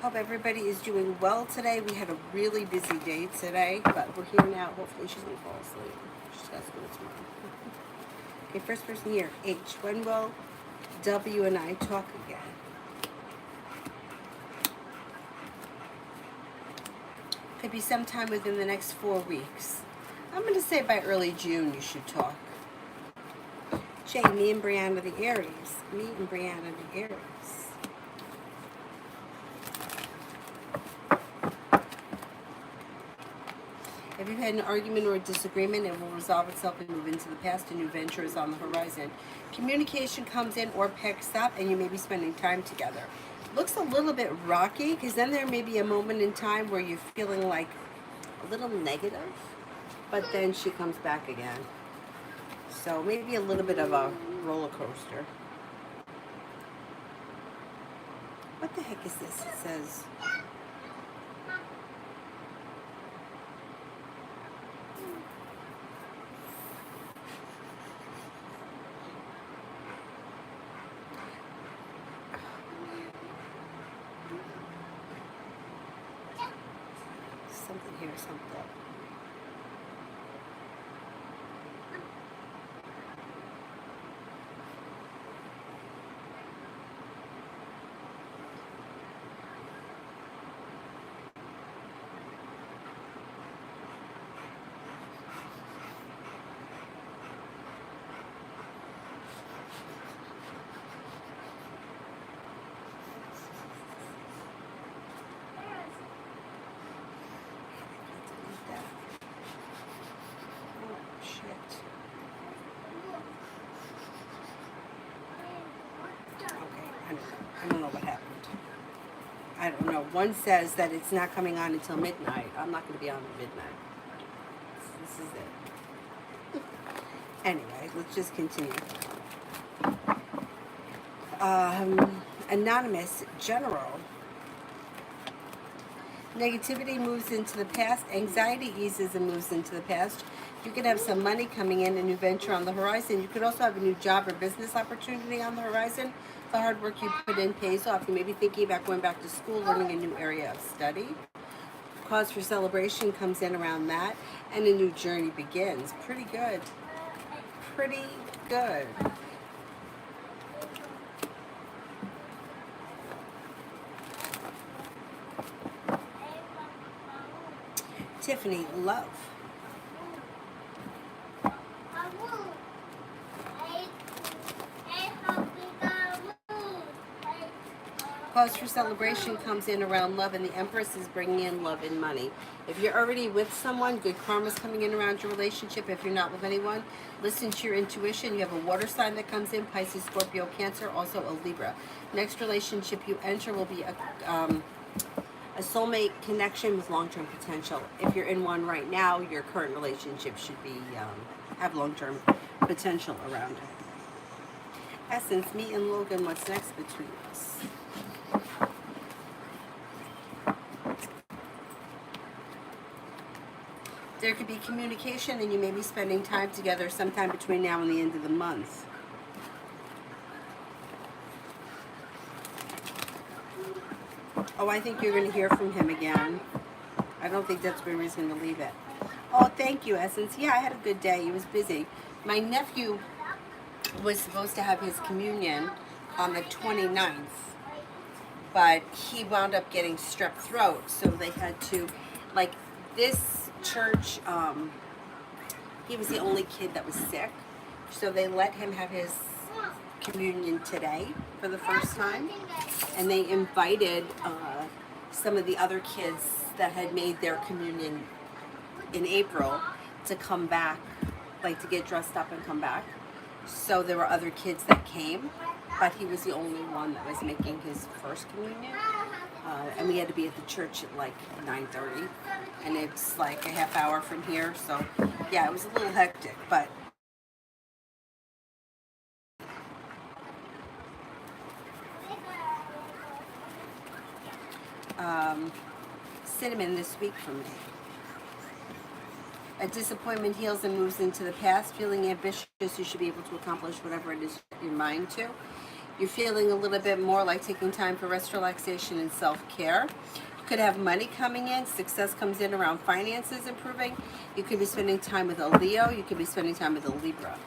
Hope everybody is doing well today. We had a really busy day today, but we're here now. Hopefully she's going to fall asleep. She's got school tomorrow. Okay, first person here. H. When will W and I talk again? Could be sometime within the next 4 weeks. I'm going to say by early June you should talk. Jay, me and Brianna the Aries. Me and Brianna the Aries. If you've had an argument or a disagreement, it will resolve itself and move into the past. A new venture is on the horizon. Communication comes in or picks up, and you may be spending time together. Looks a little bit rocky, because then there may be a moment in time where you're feeling like a little negative, but then she comes back again. So maybe a little bit of a roller coaster. What the heck is this? It says... something here, something. I don't know what happened. I don't know. One says that it's not coming on until midnight. I'm not going to be on at midnight. This is it. Anyway, let's just continue. Anonymous General. Negativity moves into the past. Anxiety eases and moves into the past. You could have some money coming in, a new venture on the horizon. You could also have a new job or business opportunity on the horizon. The hard work you put in pays off. You may be thinking about going back to school, learning a new area of study. Cause for celebration comes in around that, and a new journey begins. Pretty good. Pretty good. Tiffany, love. Cause for celebration comes in around love, and the Empress is bringing in love and money. If you're already with someone, good karma's coming in around your relationship. If you're not with anyone, listen to your intuition. You have a water sign that comes in, Pisces, Scorpio, Cancer, also a Libra. Next relationship you enter will be a soulmate connection with long-term potential. If you're in one right now, your current relationship should be have long-term potential around it. Essence, me and Logan, what's next between us? There could be communication, and you may be spending time together sometime between now and the end of the month. Oh, I think you're going to hear from him again. I don't think that's where he's going to leave it. Oh, thank you, Essence. Yeah, I had a good day. He was busy. My nephew was supposed to have his communion on the 29th, but he wound up getting strep throat, so they had to, like, this church, he was the only kid that was sick, so they let him have his communion today for the first time, and they invited some of the other kids that had made their communion in April to come back, like to get dressed up and come back. So there were other kids that came, but he was the only one that was making his first communion. And we had to be at the church at like 9:30, and it's like a half hour from here. So yeah, it was a little hectic, but cinnamon this week for me. A disappointment heals and moves into the past. Feeling ambitious, you should be able to accomplish whatever it is your mind to. You're feeling a little bit more like taking time for rest, relaxation, and self-care. You could have money coming in. Success comes in around finances improving. You could be spending time with a Leo. You could be spending time with a Libra.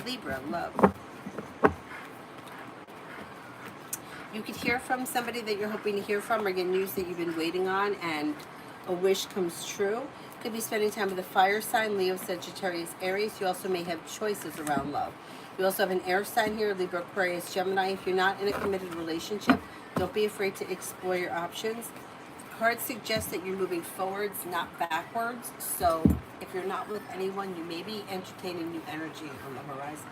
Libra, love. You could hear from somebody that you're hoping to hear from, or get news that you've been waiting on, and a wish comes true. Could be spending time with a fire sign, Leo, Sagittarius, Aries. You also may have choices around love. You also have an air sign here, Libra, Aquarius, Gemini. If you're not in a committed relationship, don't be afraid to explore your options. Cards suggest that you're moving forwards, not backwards. So if you're not with anyone, you may be entertaining new energy on the horizon.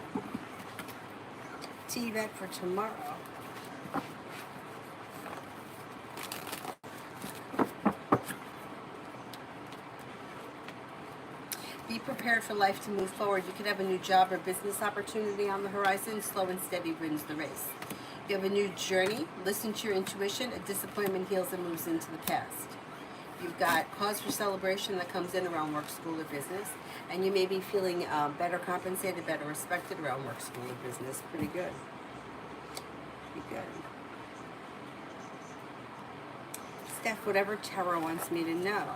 Tea back for tomorrow. Be prepared for life to move forward. You could have a new job or business opportunity on the horizon. Slow and steady wins the race. You have a new journey. Listen to your intuition. A disappointment heals and moves into the past. You've got cause for celebration that comes in around work, school, or business. And you may be feeling better compensated, better respected around work, school, or business. Pretty good. Pretty good. Steph, whatever Tarot wants me to know.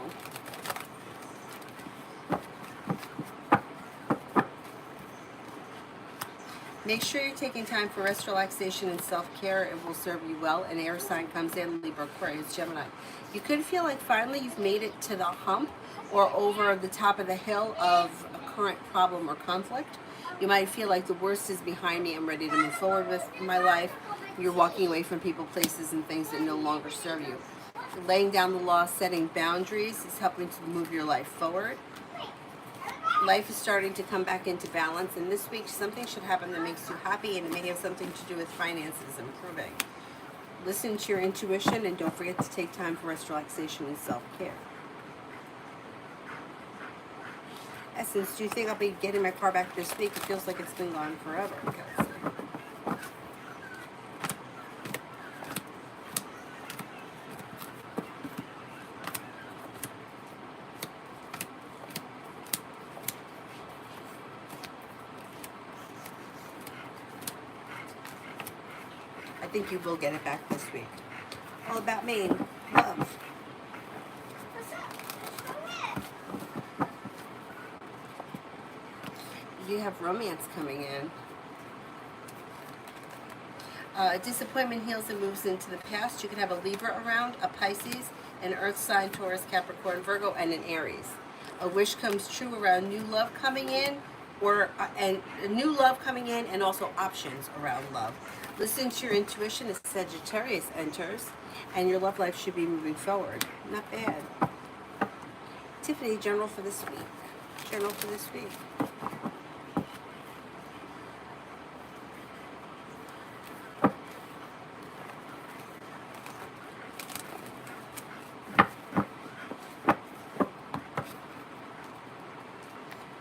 Make sure you're taking time for rest, relaxation, and self-care. It will serve you well. An air sign comes in, Libra, Aquarius, Gemini. You could feel like finally you've made it to the hump or over the top of the hill of a current problem or conflict. You might feel like the worst is behind me. I'm ready to move forward with my life. You're walking away from people, places, and things that no longer serve you. Laying down the law, setting boundaries is helping to move your life forward. Life is starting to come back into balance, and this week something should happen that makes you happy, and it may have something to do with finances improving. Listen to your intuition, and don't forget to take time for rest, relaxation, and self-care. Essence, do you think I'll be getting my car back this week? It feels like it's been gone forever. Okay. I think you will get it back this week. All about me. Love. You have romance coming in. Disappointment heals and moves into the past. You could have a Libra around, a Pisces, an Earth sign, Taurus, Capricorn, Virgo, and an Aries. A wish comes true around new love coming in, and new love coming in, and also options around love. Listen to your intuition as Sagittarius enters, and your love life should be moving forward. Not bad. Tiffany, journal for this week. Journal for this week.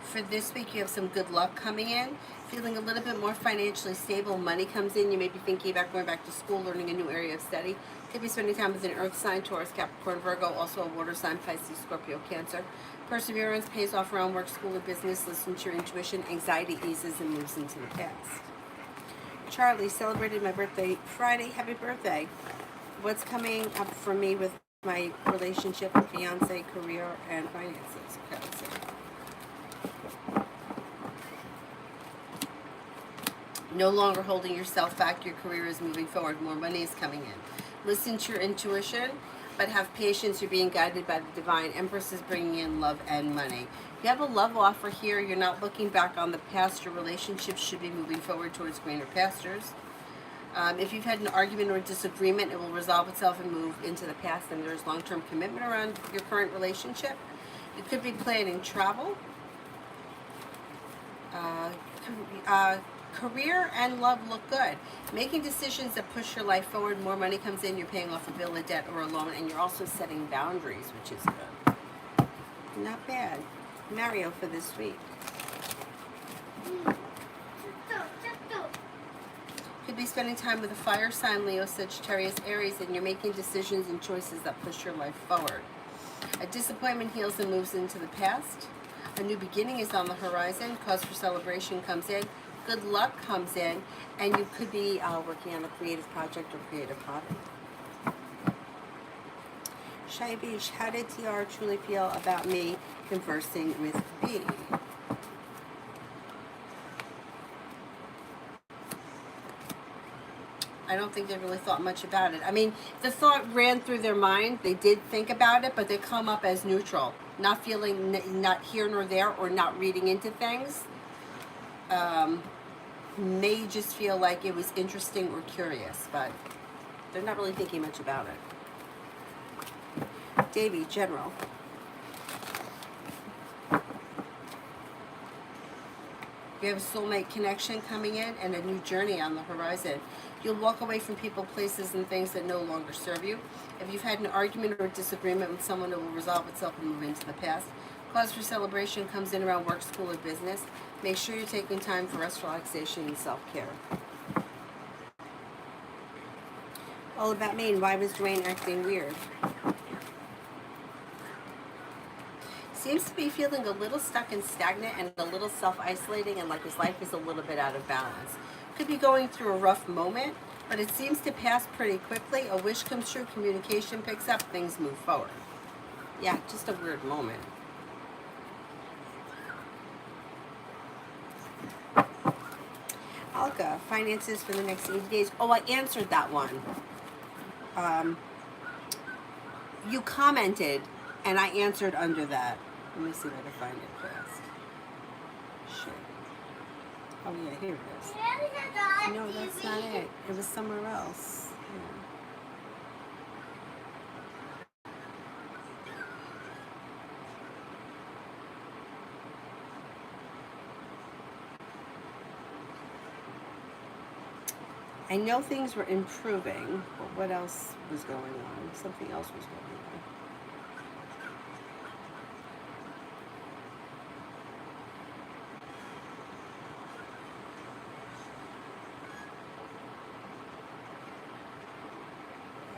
For this week, you have some good luck coming in. Feeling a little bit more financially stable. Money comes in. You may be thinking about going back to school, learning a new area of study. Could be spending time with an Earth sign, Taurus, Capricorn, Virgo, also a water sign, Pisces, Scorpio, Cancer. Perseverance pays off around work, school, or business. Listen to your intuition. Anxiety eases and moves into the past. Charlie celebrated my birthday Friday. Happy birthday. What's coming up for me with my relationship, fiance, career, and finances? Okay, let's see. No longer holding yourself back. Your career is moving forward. More money is coming in. Listen to your intuition, but have patience. You're being guided by the divine. Empress is bringing in love and money. You have a love offer here. You're not looking back on the past. Your relationship should be moving forward towards greener pastures. If you've had an argument or a disagreement, it will resolve itself and move into the past, and there's long-term commitment around your current relationship. You could be planning travel. Career and love look good. Making decisions that push your life forward. More money comes in. You're paying off a bill, a debt, or a loan, and you're also setting boundaries, which is good. Not bad. Mario for this week. Could be spending time with a fire sign, Leo, Sagittarius, Aries, and you're making decisions and choices that push your life forward. A disappointment heals and moves into the past. A new beginning is on the horizon. Cause for celebration comes in. Good luck comes in. And you could be working on a creative project or creative hobby. Shaibish, how did TR truly feel about me conversing with B? I don't think they really thought much about it. I mean, the thought ran through their mind. They did think about it, but they come up as neutral, not feeling, not here nor there, or not reading into things. May just feel like it was interesting or curious, but they're not really thinking much about it. Davy, general. You have a soulmate connection coming in and a new journey on the horizon. You'll walk away from people, places, and things that no longer serve you. If you've had an argument or a disagreement with someone, it will resolve itself and move into the past. Cause for celebration comes in around work, school, or business. Make sure you're taking time for rest, relaxation, and self-care. All about me and why was Dwayne acting weird? Seems to be feeling a little stuck and stagnant and a little self-isolating, and like his life is a little bit out of balance. Could be going through a rough moment, but it seems to pass pretty quickly. A wish comes true, communication picks up, things move forward. Yeah, just a weird moment. Alka, finances for the next 80 days. Oh, I answered that one. You commented, and I answered under that. Let me see if I can find it fast. Shit. Oh yeah, here it is. No, that's not it. It was somewhere else. I know things were improving, but what else was going on? Something else was going on.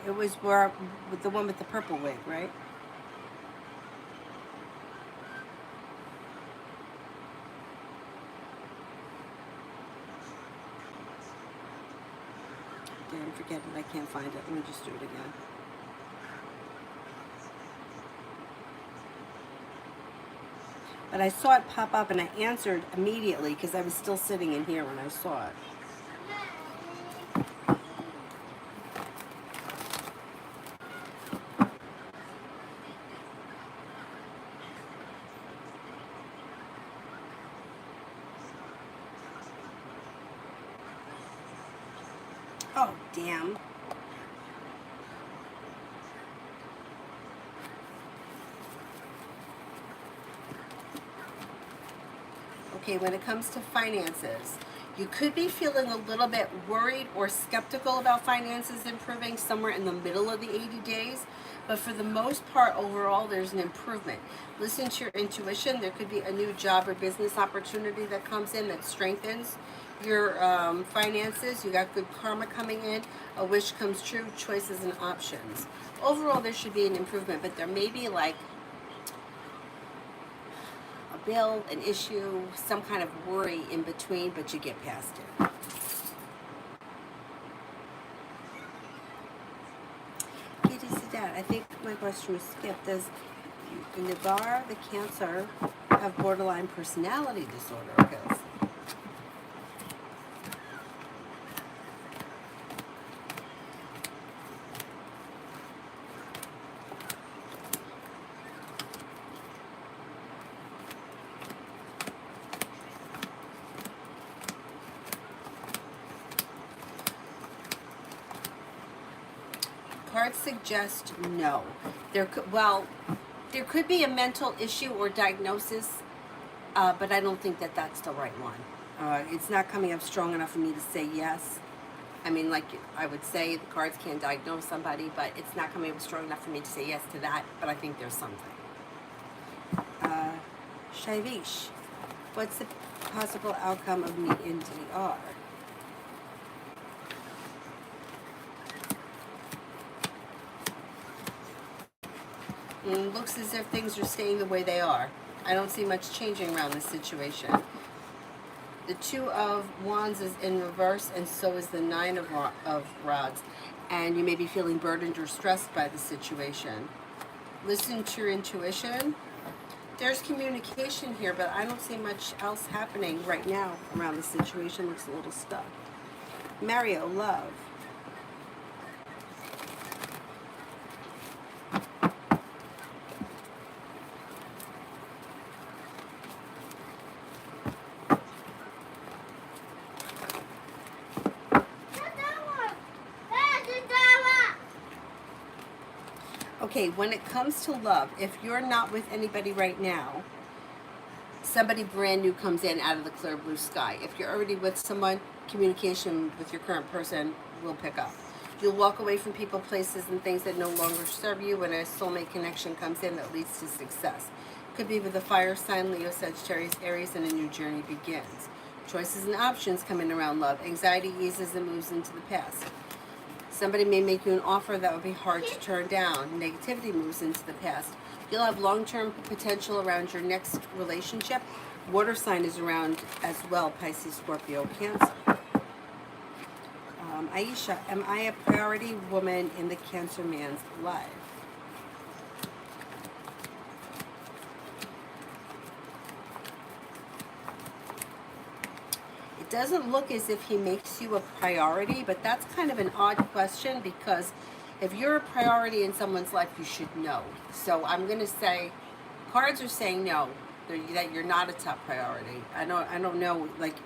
It was where, with the one with the purple wig, right? Damn, forget it. I can't find it. Let me just do it again. But I saw it pop up and I answered immediately because I was still sitting in here when I saw it. Oh, damn. Okay, when it comes to finances, you could be feeling a little bit worried or skeptical about finances improving somewhere in the middle of the 80 days. But for the most part, overall, there's an improvement. Listen to your intuition. There could be a new job or business opportunity that comes in that strengthens your finances. You got good karma coming in. A wish comes true. Choices and options. Overall, there should be an improvement, but there may be like a bill, an issue, some kind of worry in between, but you get past it. I think my question was skipped. Does Navarre, the Cancer, have borderline personality disorder? Okay, let's see. Cards suggest no. There could be a mental issue or diagnosis, but I don't think that that's the right one. It's not coming up strong enough for me to say yes. I mean, like I would say, the cards can't diagnose somebody, but it's not coming up strong enough for me to say yes to that. But I think there's something. Shaivish, what's the possible outcome of me in DR? Looks as if things are staying the way they are. I don't see much changing around this situation. The Two of Wands is in reverse, and so is the Nine of Rods. And you may be feeling burdened or stressed by the situation. Listen to your intuition. There's communication here, but I don't see much else happening right now around the situation. Looks a little stuck. Mario, love. Okay, when it comes to love, if you're not with anybody right now, somebody brand new comes in out of the clear blue sky. If you're already with someone, communication with your current person will pick up. You'll walk away from people, places, and things that no longer serve you when a soulmate connection comes in that leads to success. Could be with a fire sign, Leo, Sagittarius, Aries, and a new journey begins. Choices and options come in around love. Anxiety eases and moves into the past. Somebody may make you an offer that would be hard to turn down. Negativity moves into the past. You'll have long-term potential around your next relationship. Water sign is around as well, Pisces, Scorpio, Cancer. Aisha, am I a priority woman in the Cancer man's life? It doesn't look as if he makes you a priority, but that's kind of an odd question because if you're a priority in someone's life, you should know. So I'm going to say, cards are saying no, that you're not a top priority. I don't know, like,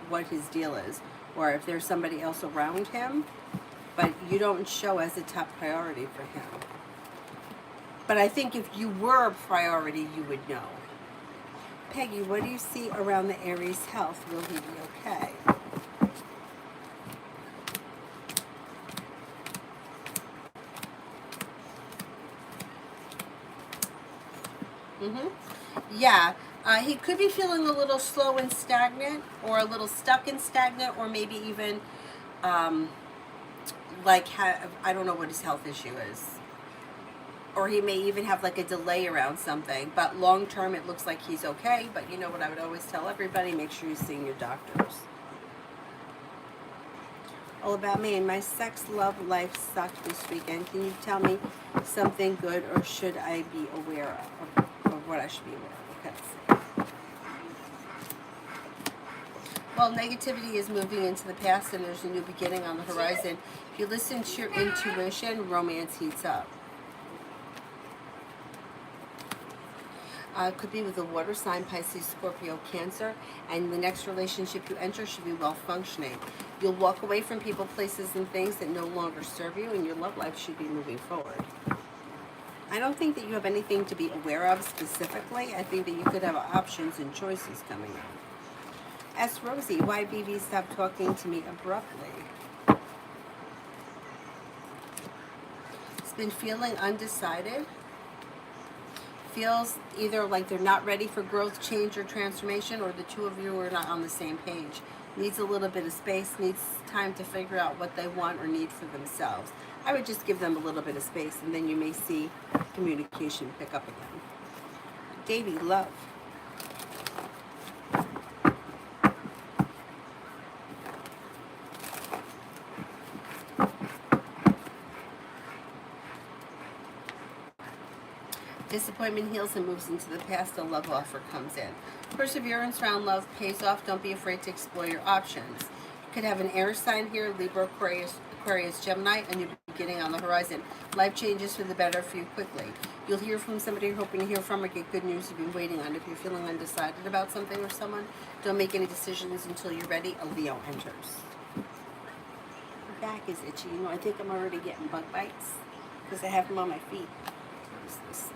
what his deal is, or if there's somebody else around him, but you don't show as a top priority for him. But I think if you were a priority, you would know. Peggy, what do you see around the Aries' health? Will he be okay? Yeah, he could be feeling a little slow and stagnant, or a little stuck and stagnant, or maybe even I don't know what his health issue is. Or he may even have like a delay around something. But long term, it looks like he's okay. But you know what I would always tell everybody? Make sure you're seeing your doctors. All about me. My sex, love, life sucked this weekend. Can you tell me something good, or should I be aware of what I should be aware of? Okay. Well, negativity is moving into the past, and there's a new beginning on the horizon. If you listen to your intuition, romance heats up. Could be with a water sign, Pisces, Scorpio, Cancer, and the next relationship you enter should be well functioning. You'll walk away from people, places, and things that no longer serve you, and your love life should be moving forward. I don't think that you have anything to be aware of specifically. I think that you could have options and choices coming up. Ask Rosie, why BB stopped talking to me abruptly? It's been feeling undecided. Feels either like they're not ready for growth, change, or transformation, or the two of you are not on the same page. Needs a little bit of space, needs time to figure out what they want or need for themselves. I would just give them a little bit of space, and then you may see communication pick up again. Davy, love. Disappointment heals and moves into the past. A love offer comes in. Perseverance around love pays off. Don't be afraid to explore your options. You could have an air sign here, Libra, Aquarius, Gemini, a new beginning on the horizon. Life changes for the better for you quickly. You'll hear from somebody you're hoping to hear from, or get good news you've been waiting on. If you're feeling undecided about something or someone, don't make any decisions until you're ready. A Leo enters. My back is itchy. You know, I think I'm already getting bug bites because I have them on my feet. What is this?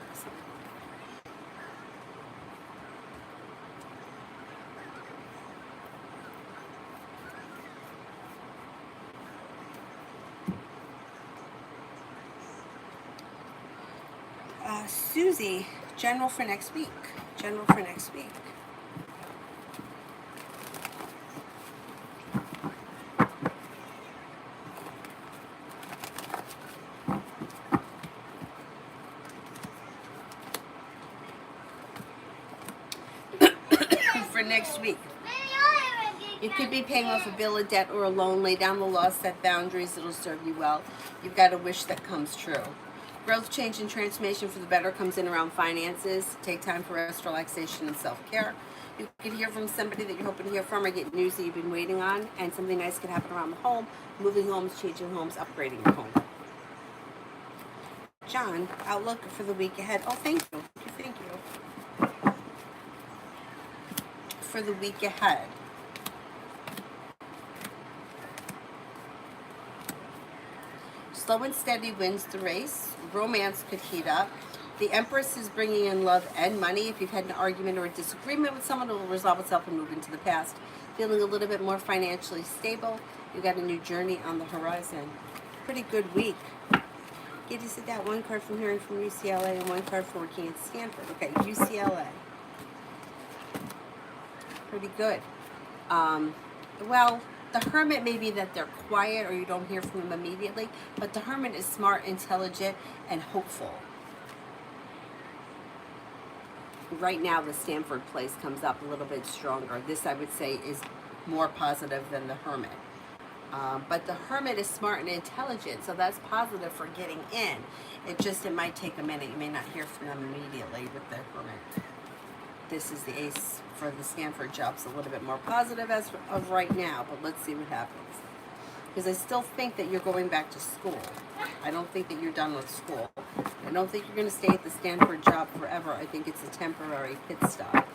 Susie, general for next week. General for next week. for next week. You could be paying off a bill, a debt, or a loan. Lay down the law, set boundaries. It'll serve you well. You've got a wish that comes true. Growth, change, and transformation for the better comes in around finances. Take time for rest, relaxation, and self-care. You could hear from somebody that you're hoping to hear from, or get news that you've been waiting on, and something nice could happen around the home. Moving homes, changing homes, upgrading your home. John, outlook for the week ahead. Oh, thank you. Thank you. For the week ahead. Slow and steady wins the race. Romance could heat up. The Empress is bringing in love and money. If you've had an argument or a disagreement with someone, it will resolve itself and move into the past. Feeling a little bit more financially stable. You've got a new journey on the horizon. Pretty good week. Get to sit down. One card from hearing from UCLA and one card for working at Stanford. Okay, UCLA. Pretty good. Well, the Hermit may be that they're quiet or you don't hear from them immediately, but the Hermit is smart, intelligent, and hopeful. Right now, the Stanford place comes up a little bit stronger. This, I would say, is more positive than the Hermit. But the Hermit is smart and intelligent, so that's positive for getting in. It might take a minute. You may not hear from them immediately with the Hermit. This is the Ace for the Stanford job's a little bit more positive as of right now, but let's see what happens. Because I still think that you're going back to school. I don't think that you're done with school. I don't think you're going to stay at the Stanford job forever. I think it's a temporary pit stop.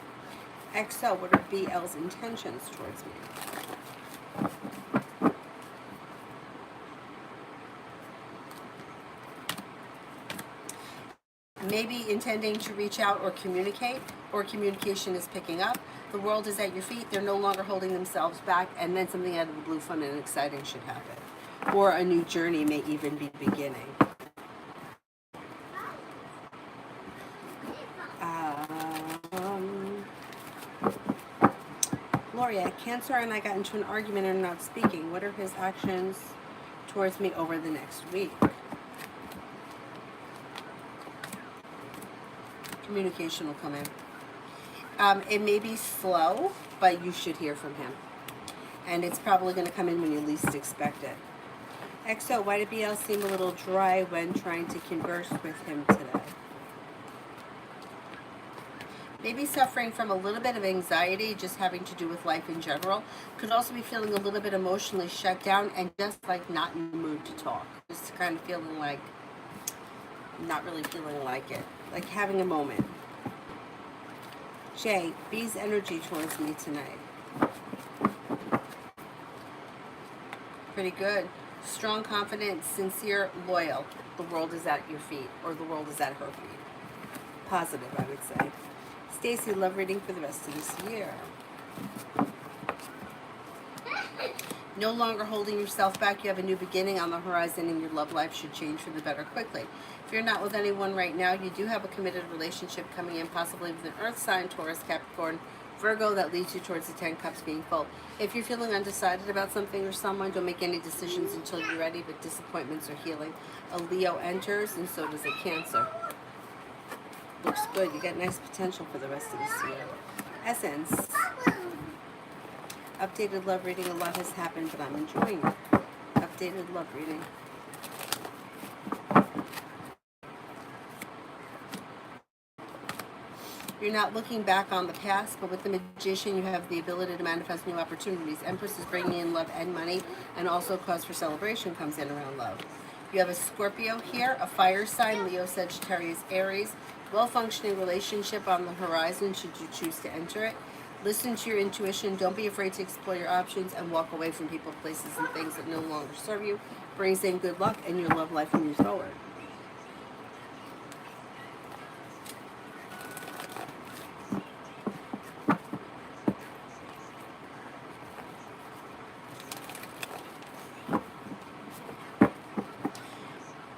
XO, what are BL's intentions towards me? Maybe intending to reach out or communicate, or communication is picking up. The world is at your feet. They're no longer holding themselves back, and then something out of the blue, fun and exciting should happen. Or a new journey may even be beginning. Gloria, Cancer and I got into an argument and are not speaking. What are his actions towards me over the next week? Communication will come in. It may be slow, but you should hear from him. And it's probably going to come in when you least expect it. XO, why did BL seem a little dry when trying to converse with him today? Maybe suffering from a little bit of anxiety, just having to do with life in general. Could also be feeling a little bit emotionally shut down and just like not in the mood to talk. Just kind of feeling like, not really feeling like it. Like having a moment. Jay, B's energy towards me tonight. Pretty good. Strong, confident, sincere, loyal. The world is at your feet, or the world is at her feet. Positive, I would say. Stacy, love reading for the rest of this year. No longer holding yourself back. You have a new beginning on the horizon, and your love life should change for the better quickly. If you're not with anyone right now, you do have a committed relationship coming in, possibly with an Earth sign, Taurus, Capricorn, Virgo, that leads you towards the 10 Cups being full. If you're feeling undecided about something or someone, don't make any decisions until you're ready, but disappointments are healing. A Leo enters, and so does a Cancer. Looks good. You got nice potential for the rest of this year. Essence. Updated love reading. A lot has happened, but I'm enjoying it. Updated love reading. You're not looking back on the past, but with the Magician, you have the ability to manifest new opportunities. Empress is bringing in love and money, and also cause for celebration comes in around love. You have a Scorpio here, a fire sign, Leo, Sagittarius, Aries. Well-functioning relationship on the horizon should you choose to enter it. Listen to your intuition. Don't be afraid to explore your options and walk away from people, places, and things that no longer serve you. Brings in good luck, and your love life moves forward.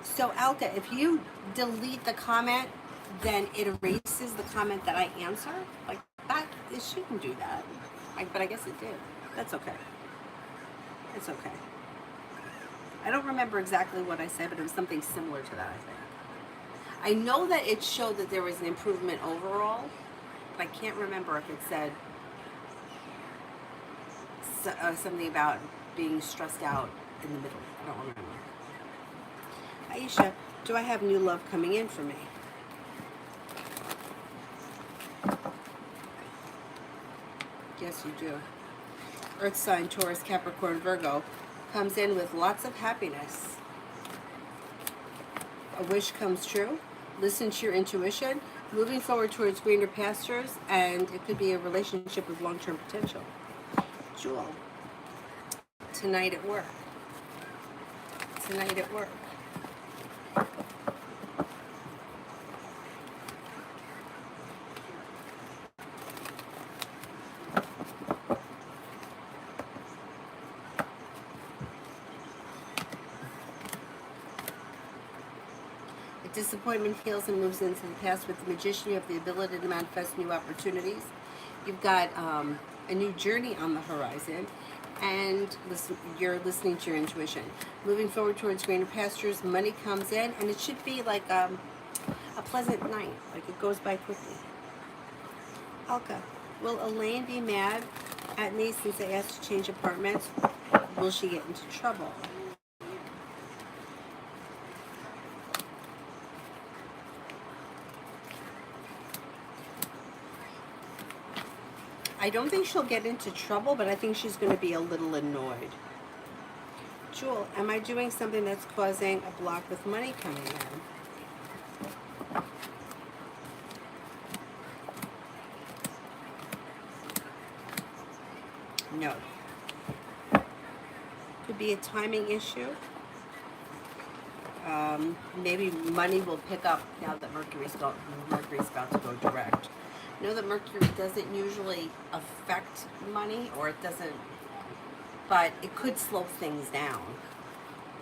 So Alka, if you delete the comment, then it erases the comment that I answer. Like that, it shouldn't do that. But I guess it did. That's okay. It's okay. I don't remember exactly what I said, but it was something similar to that, I think. I know that it showed that there was an improvement overall, but I can't remember if it said something about being stressed out in the middle. I don't remember. Aisha, do I have new love coming in for me? Yes, you do. Earth sign, Taurus, Capricorn, Virgo comes in with lots of happiness. A wish comes true. Listen to your intuition. Moving forward towards greener pastures, and it could be a relationship with long-term potential. Jewel, tonight at work. Tonight at work. Disappointment heals and moves into the past. With the Magician, you have the ability to manifest new opportunities. You've got a new journey on the horizon, and you're listening to your intuition. Moving forward towards greener pastures, money comes in, and it should be like a pleasant night, like it goes by quickly. Alka, will Elaine be mad at me since I asked to change apartments? Will she get into trouble? I don't think she'll get into trouble, but I think she's going to be a little annoyed. Jewel, am I doing something that's causing a block with money coming in? No. Could be a timing issue. Maybe money will pick up now that Mercury's about to go direct. Know that Mercury doesn't usually affect money, or it doesn't, but it could slow things down.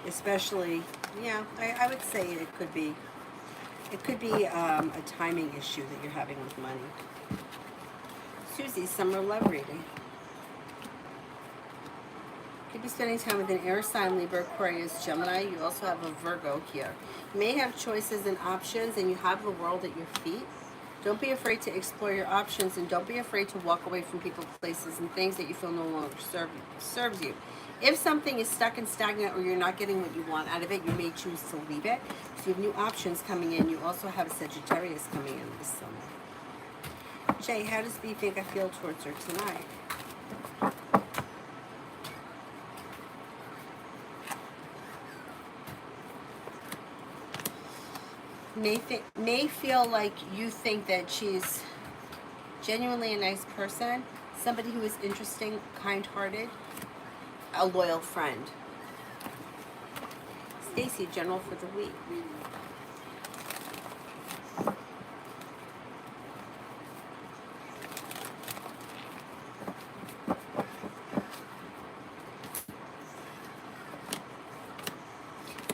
Especially, yeah, I would say it could be a timing issue that you're having with money. Susie, summer love reading. Could be spending time with an air sign, Libra, Aquarius, Gemini. You also have a Virgo here. You may have choices and options, and you have the world at your feet. Don't be afraid to explore your options, and don't be afraid to walk away from people, places, and things that you feel no longer serves you. If something is stuck and stagnant, or you're not getting what you want out of it, you may choose to leave it. So you have new options coming in. You also have a Sagittarius coming in this summer. Jay, how does B think I feel towards her tonight? May feel like you think that she's genuinely a nice person, somebody who is interesting, kind-hearted, a loyal friend. Stacy, general for the week.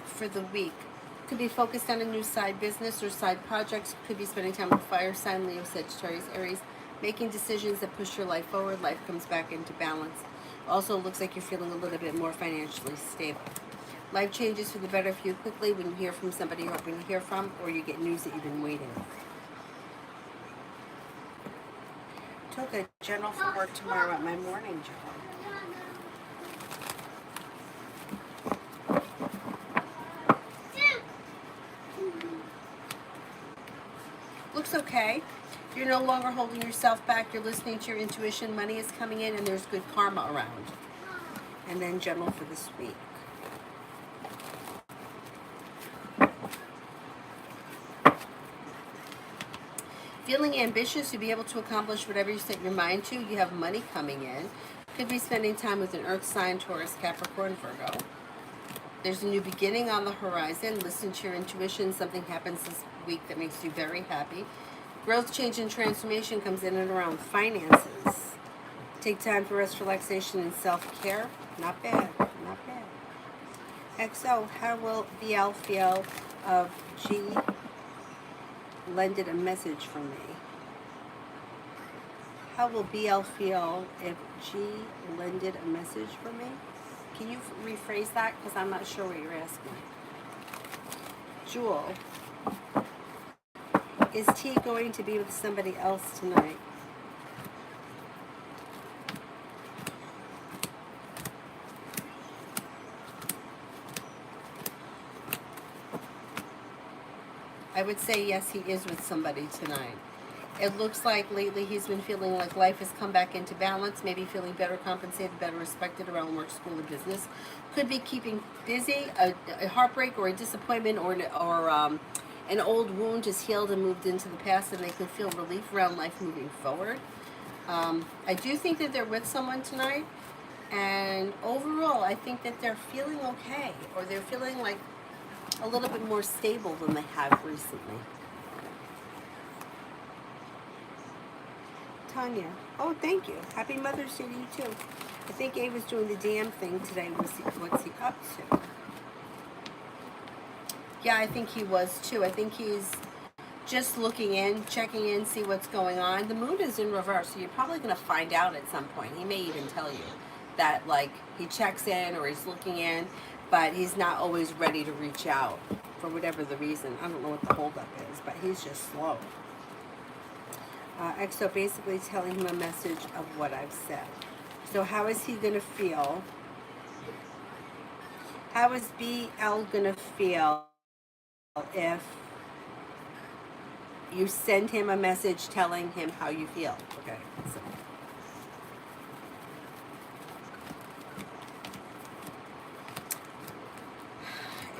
For the week. Could be focused on a new side business or side projects. Could be spending time with fire sign, Leo, Sagittarius, Aries. Making decisions that push your life forward. Life comes back into balance. Also looks like you're feeling a little bit more financially stable. Life changes for the better for you quickly when you hear from somebody you're hoping to hear from, or you get news that you've been waiting. Took a general for work tomorrow at my morning job. Looks okay. You're no longer holding yourself back. You're listening to your intuition. Money is coming in, and there's good karma around. And then general for this week. Feeling ambitious to be able to accomplish whatever you set your mind to. You have money coming in. Could be spending time with an earth sign, Taurus, Capricorn, Virgo. There's a new beginning on the horizon. Listen to your intuition. Something happens this week that makes you very happy. Growth, change, and transformation comes in and around finances. Take time for rest, relaxation, and self-care. Not bad. Not bad. XO, how will BL feel of G lended a message from me? How will BL feel if G lended a message from me? Can you rephrase that? Because I'm not sure what you're asking. Jewel, is T going to be with somebody else tonight? I would say yes, he is with somebody tonight. It looks like lately he's been feeling like life has come back into balance, maybe feeling better compensated, better respected around work, school, or business. Could be keeping busy, a heartbreak or a disappointment or an old wound is healed and moved into the past, and they could feel relief around life moving forward. I do think that they're with someone tonight, and overall, I think that they're feeling okay, or they're feeling like a little bit more stable than they have recently. Tanya, oh, thank you. Happy Mother's Day to you, too. I think Ava's doing the damn thing today. What's he up to? Yeah, I think he was, too. I think he's just looking in, checking in, see what's going on. The moon is in reverse, so you're probably going to find out at some point. He may even tell you that, like, he checks in or he's looking in, but he's not always ready to reach out for whatever the reason. I don't know what the holdup is, but he's just slow. EXO basically telling him a message of what I've said. So how is he going to feel? How is BL going to feel if you send him a message telling him how you feel? Okay, so.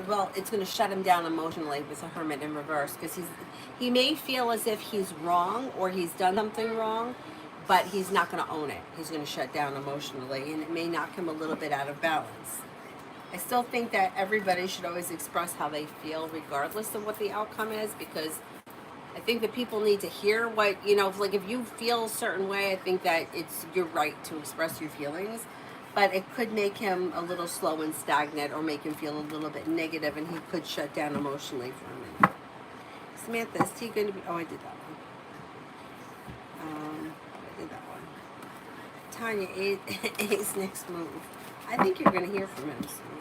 Well, it's going to shut him down emotionally with a Hermit in reverse, because he may feel as if he's wrong or he's done something wrong, but he's not going to own it. He's going to shut down emotionally, and it may knock him a little bit out of balance. I still think that everybody should always express how they feel regardless of what the outcome is, because I think that people need to hear what, you know, like if you feel a certain way, I think that it's your right to express your feelings. But it could make him a little slow and stagnant, or make him feel a little bit negative, and he could shut down emotionally for a minute. Samantha, is he going to be... Oh, I did that one. I did that one. Tanya, A's next move. I think you're going to hear from him soon.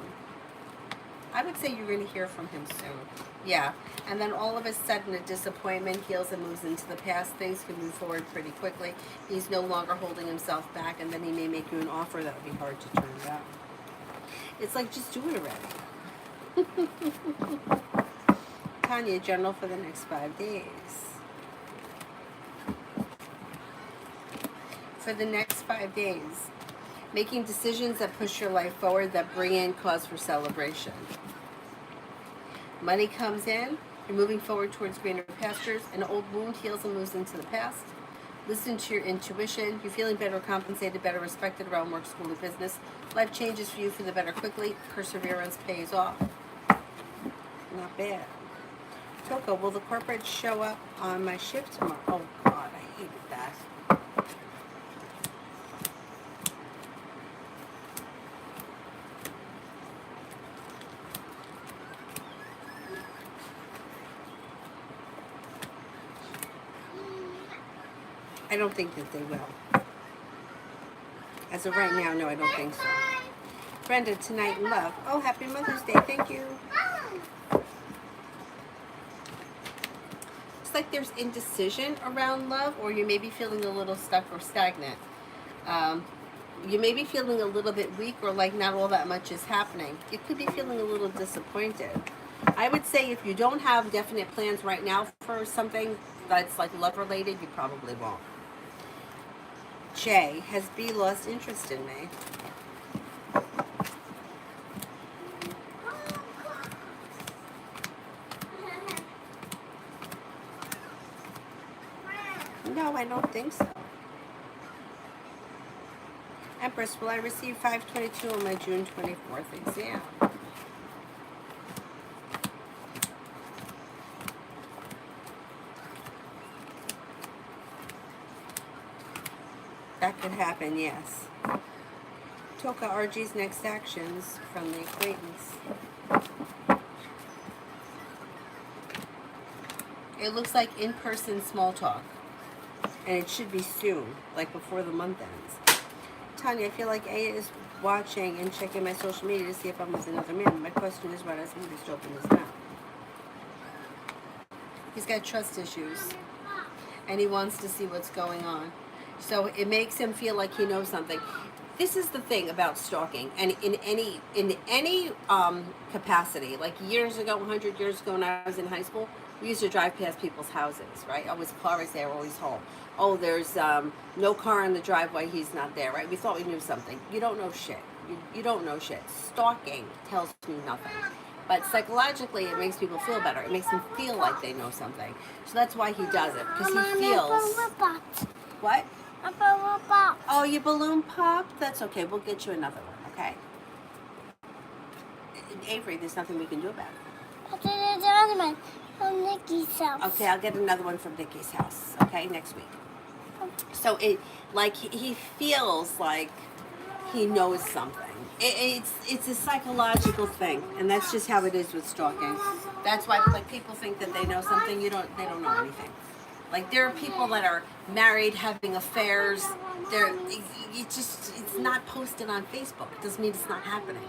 I would say you're going to hear from him soon. Yeah. And then all of a sudden, a disappointment heals and moves into the past. Things can move forward pretty quickly. He's no longer holding himself back, and then he may make you an offer that would be hard to turn down. It's like, just do it already. Tanya, general for the next 5 days. For the next 5 days, making decisions that push your life forward, that bring in cause for celebration. Money comes in, you're moving forward towards greener pastures, an old wound heals and moves into the past. Listen to your intuition, you're feeling better compensated, better respected around work, school, and business. Life changes for you for the better quickly, perseverance pays off. Not bad. Coco, will the corporate show up on my shift tomorrow? Oh God, I hated that. I don't think that they will. As of right now, no, I don't think so. Brenda, tonight in love. Oh, happy Mother's Day. Thank you. It's like there's indecision around love, or you may be feeling a little stuck or stagnant. You may be feeling a little bit weak, or like not all that much is happening. You could be feeling a little disappointed. I would say if you don't have definite plans right now for something that's like love related, you probably won't. Jay, has B lost interest in me? No, I don't think so. Empress, will I receive 522 on my June 24th exam? That could happen, yes. Toka, RG's next actions from the acquaintance. It looks like in-person small talk. And it should be soon, like before the month ends. Tanya, I feel like Aya is watching and checking my social media to see if I'm with another man. My question is, why doesn't he just open his mouth? He's got trust issues. And he wants to see what's going on. So it makes him feel like he knows something. This is the thing about stalking, and in any capacity. Like years ago, 100 years ago when I was in high school, we used to drive past people's houses, right? Always car is there, always home. Oh, there's no car in the driveway, he's not there, right? We thought we knew something. You don't know shit. You don't know shit. Stalking tells me nothing. But psychologically, it makes people feel better. It makes them feel like they know something. So that's why he does it, because he feels... What? A balloon pop. Oh, your balloon popped? That's okay. We'll get you another one, okay? Avery, there's nothing we can do about it. But there's another one from Nikki's house. Okay, I'll get another one from Nikki's house, okay, next week. So it, like, he feels like he knows something. It's a psychological thing, and that's just how it is with stalking. That's why, like, people think that they know something. They don't know anything. Like, there are people that are married, having affairs. It's not posted on Facebook. It doesn't mean it's not happening.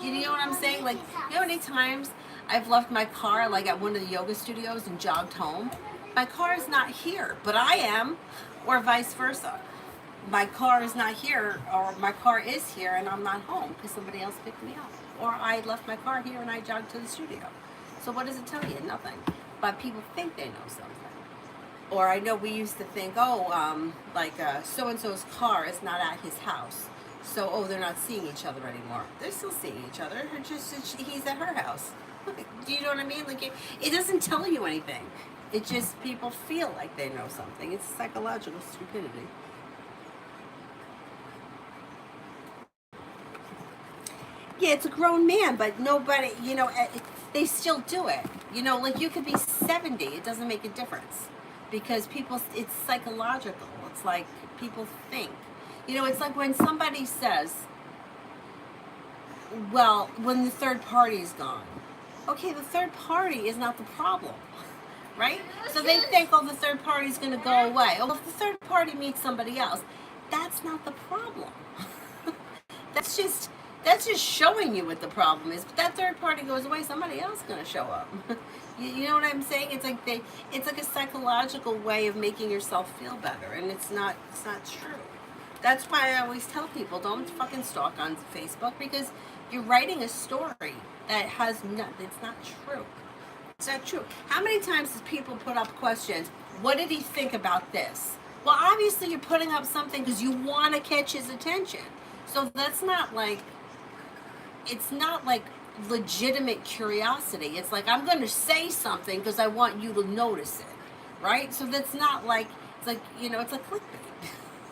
You know what I'm saying? Like, you know how many times I've left my car, like, at one of the yoga studios and jogged home? My car is not here, but I am, or vice versa. My car is not here, or my car is here and I'm not home because somebody else picked me up. Or I left my car here and I jogged to the studio. So what does it tell you? Nothing. But people think they know something. Or I know we used to think, so-and-so's car is not at his house. So, they're not seeing each other anymore. They're still seeing each other. He's at her house. Do you know what I mean? Like, it doesn't tell you anything. It just, people feel like they know something. It's psychological stupidity. Yeah, it's a grown man, but nobody, they still do it. Like, you could be 70. It doesn't make a difference. Because it's psychological. It's like people think. It's like when somebody says, well, when the third party is gone. Okay, the third party is not the problem, right? So they think, the third party is going to go away. If the third party meets somebody else, that's not the problem. That's just showing you what the problem is. But that third party goes away, somebody else is going to show up. You know what I'm saying? It's like a psychological way of making yourself feel better, and it's not true. That's why I always tell people, don't fucking stalk on Facebook, because you're writing a story that it's not true. It's not true. How many times does people put up questions? What did he think about this? Well, obviously you're putting up something because you want to catch his attention. So that's not like, it's not like legitimate curiosity. It's like, I'm going to say something because I want you to notice it, right? So that's not like, it's like, it's like clickbait.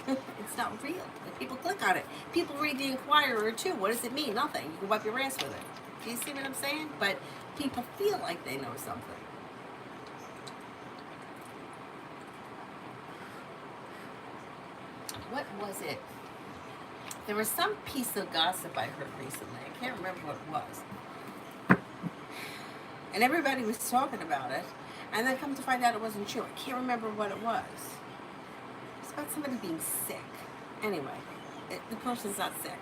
It's not real. Like, people click on it. People read the Inquirer too. What does it mean? Nothing. You can wipe your ass with it. Do you see what I'm saying? But people feel like they know something. What was it? There was some piece of gossip I heard recently. I can't remember what it was. And everybody was talking about it. And then come to find out it wasn't true. I can't remember what it was. It's about somebody being sick. Anyway, the person's not sick.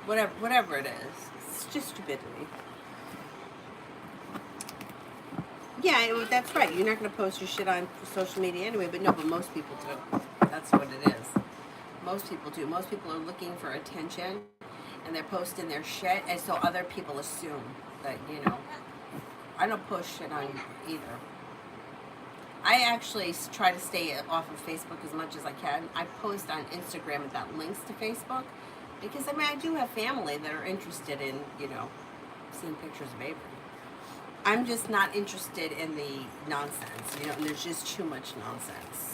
Whatever it is. It's just stupidity. Yeah, that's right. You're not going to post your shit on social media anyway. But most people do. That's what it is. Most people do. Most people are looking for attention, and they're posting their shit, and so other people assume that, I don't post shit on either. I actually try to stay off of Facebook as much as I can. I post on Instagram without links to Facebook, because, I do have family that are interested in, seeing pictures of Avery. I'm just not interested in the nonsense, and there's just too much nonsense.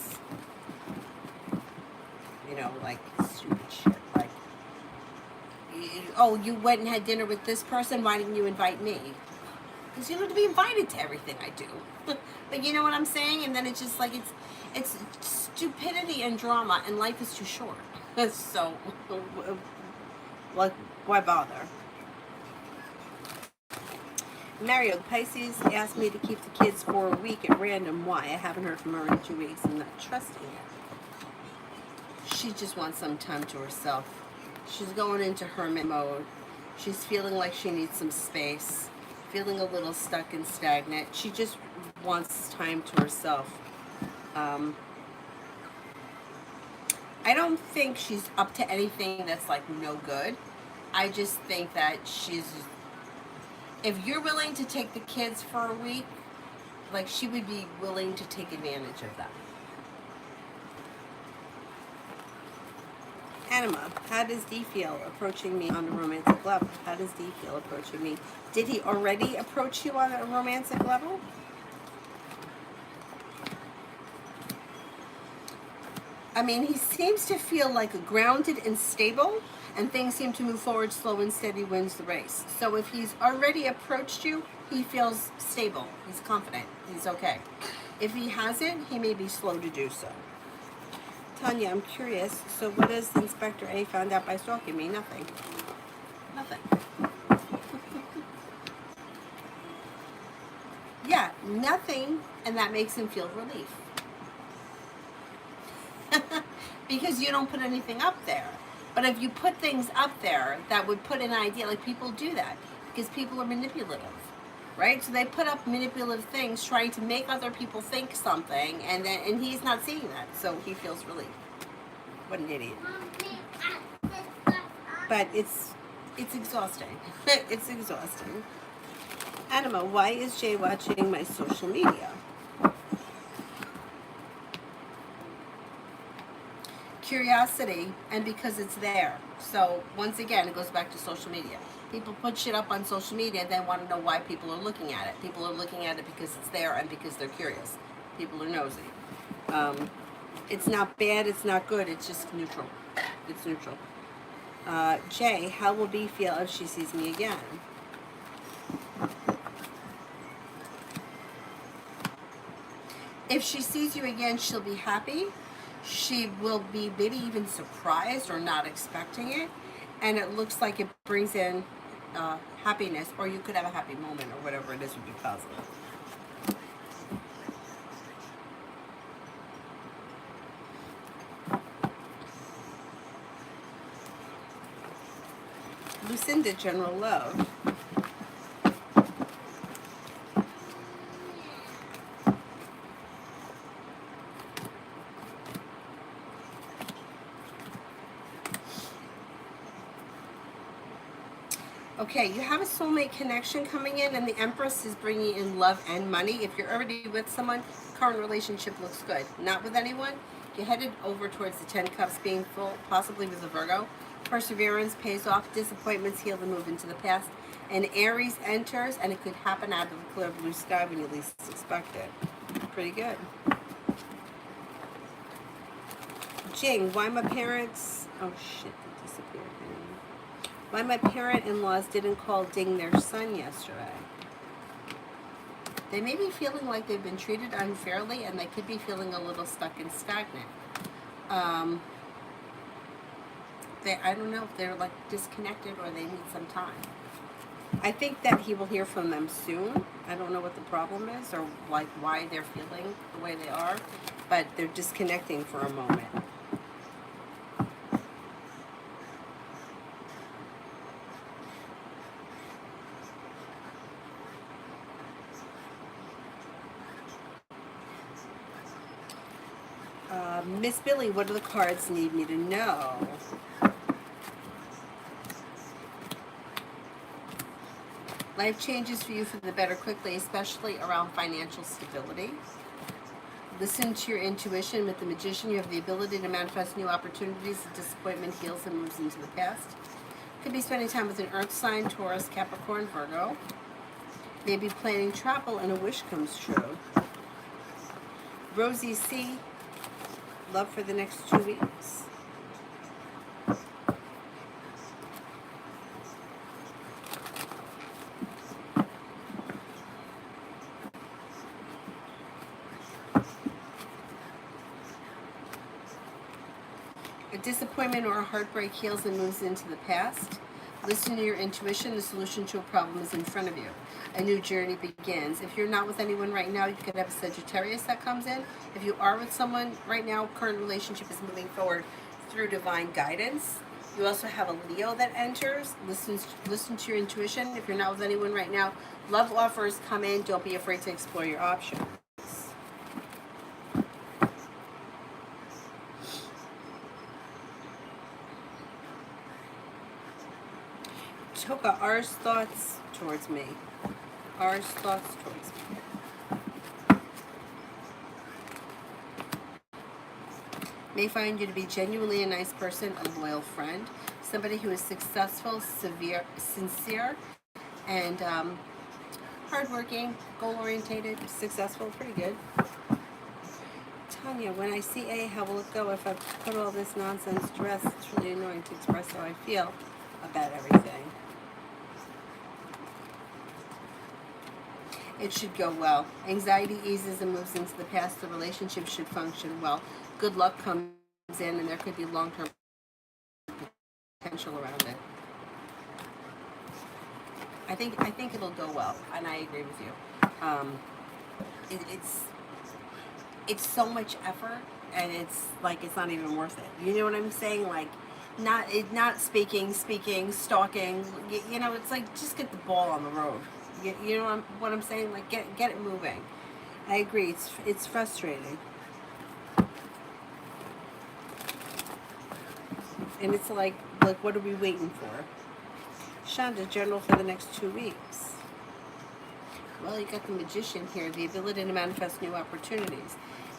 Like stupid shit. Like, you went and had dinner with this person, why didn't you invite me? Because you have to be invited to everything I do. But you know what I'm saying? And then it's just like, it's stupidity and drama, and life is too short. So, like, why bother? Mario, Pisces asked me to keep the kids for a week at random. Why? I haven't heard from her in 2 weeks. I'm not trusting it. She just wants some time to herself. She's going into hermit mode. She's feeling like she needs some space. Feeling a little stuck and stagnant. She just wants time to herself. I don't think she's up to anything that's like no good. I just think that if you're willing to take the kids for a week, like she would be willing to take advantage of that. Anima, how does D feel approaching me on a romantic level? How does D feel approaching me? Did he already approach you on a romantic level? I mean, he seems to feel like grounded and stable, and things seem to move forward slow and steady wins the race. So if he's already approached you, he feels stable. He's confident. He's okay. If he hasn't, he may be slow to do so. Tanya, I'm curious. So what has Inspector A found out by stalking me? Nothing. Nothing. Yeah, nothing, and that makes him feel relief. Because you don't put anything up there. But if you put things up there that would put an idea, like people do that because people are manipulative, right? So they put up manipulative things trying to make other people think something, and he's not seeing that, so he feels relief. What an idiot. But it's exhausting. It's exhausting. Anima, why is Jay watching my social media? Curiosity, and because it's there. So once again, it goes back to social media. People put shit up on social media and they want to know why people are looking at it. People are looking at it because it's there and because they're curious. People are nosy. It's not bad, it's not good, it's just neutral. It's neutral. Jay, how will B feel if she sees me again? If she sees you again, she'll be happy. She will be maybe even surprised or not expecting it. And it looks like it brings in happiness, or you could have a happy moment, or whatever it is would be positive. Lucinda, general love. Okay, you have a soulmate connection coming in, and the Empress is bringing in love and money. If you're already with someone, current relationship looks good. Not with anyone, you're headed over towards the 10 Cups being full, possibly with a Virgo. Perseverance pays off, disappointments heal and move into the past. And Aries enters, and it could happen out of the clear blue sky when you least expect it. Pretty good. Jing, why my parents... Oh, shit, it disappeared. Why my parent-in-laws didn't call Ding their son yesterday. They may be feeling like they've been treated unfairly, and they could be feeling a little stuck and stagnant. I don't know if they're like disconnected or they need some time. I think that he will hear from them soon. I don't know what the problem is or like why they're feeling the way they are, but they're disconnecting for a moment. Miss Billy, what do the cards need me to know? Life changes for you for the better quickly, especially around financial stability. Listen to your intuition. With the Magician, you have the ability to manifest new opportunities. The disappointment heals and moves into the past. Could be spending time with an Earth sign, Taurus, Capricorn, Virgo. Maybe planning travel and a wish comes true. Rosie C., love for the next 2 weeks. A disappointment or a heartbreak heals and moves into the past. Listen to your intuition. The solution to a problem is in front of you. A new journey begins. If you're not with anyone right now, you could have a Sagittarius that comes in. If you are with someone right now, current relationship is moving forward through divine guidance. You also have a Leo that enters. Listen to your intuition. If you're not with anyone right now, love offers come in. Don't be afraid to explore your options. Toka, R's thoughts towards me. R's thoughts towards me. May find you to be genuinely a nice person, a loyal friend, somebody who is successful, sincere, and hardworking, goal-orientated, successful, pretty good. Tanya, when I see A, how will it go if I put all this nonsense to rest? It's really annoying to express how I feel about everything. It should go well. Anxiety eases and moves into the past. The relationship should function well. Good luck comes in, and there could be long-term potential around it. I think it'll go well, and I agree with you. It's so much effort, and it's like it's not even worth it. You know what I'm saying? Like, not speaking, stalking. You know, it's like just get the ball on the road. You know what I'm saying? Like get it moving. I agree. It's frustrating, and it's like what are we waiting for? Shonda, general for the next 2 weeks. Well, you got the Magician here, the ability to manifest new opportunities.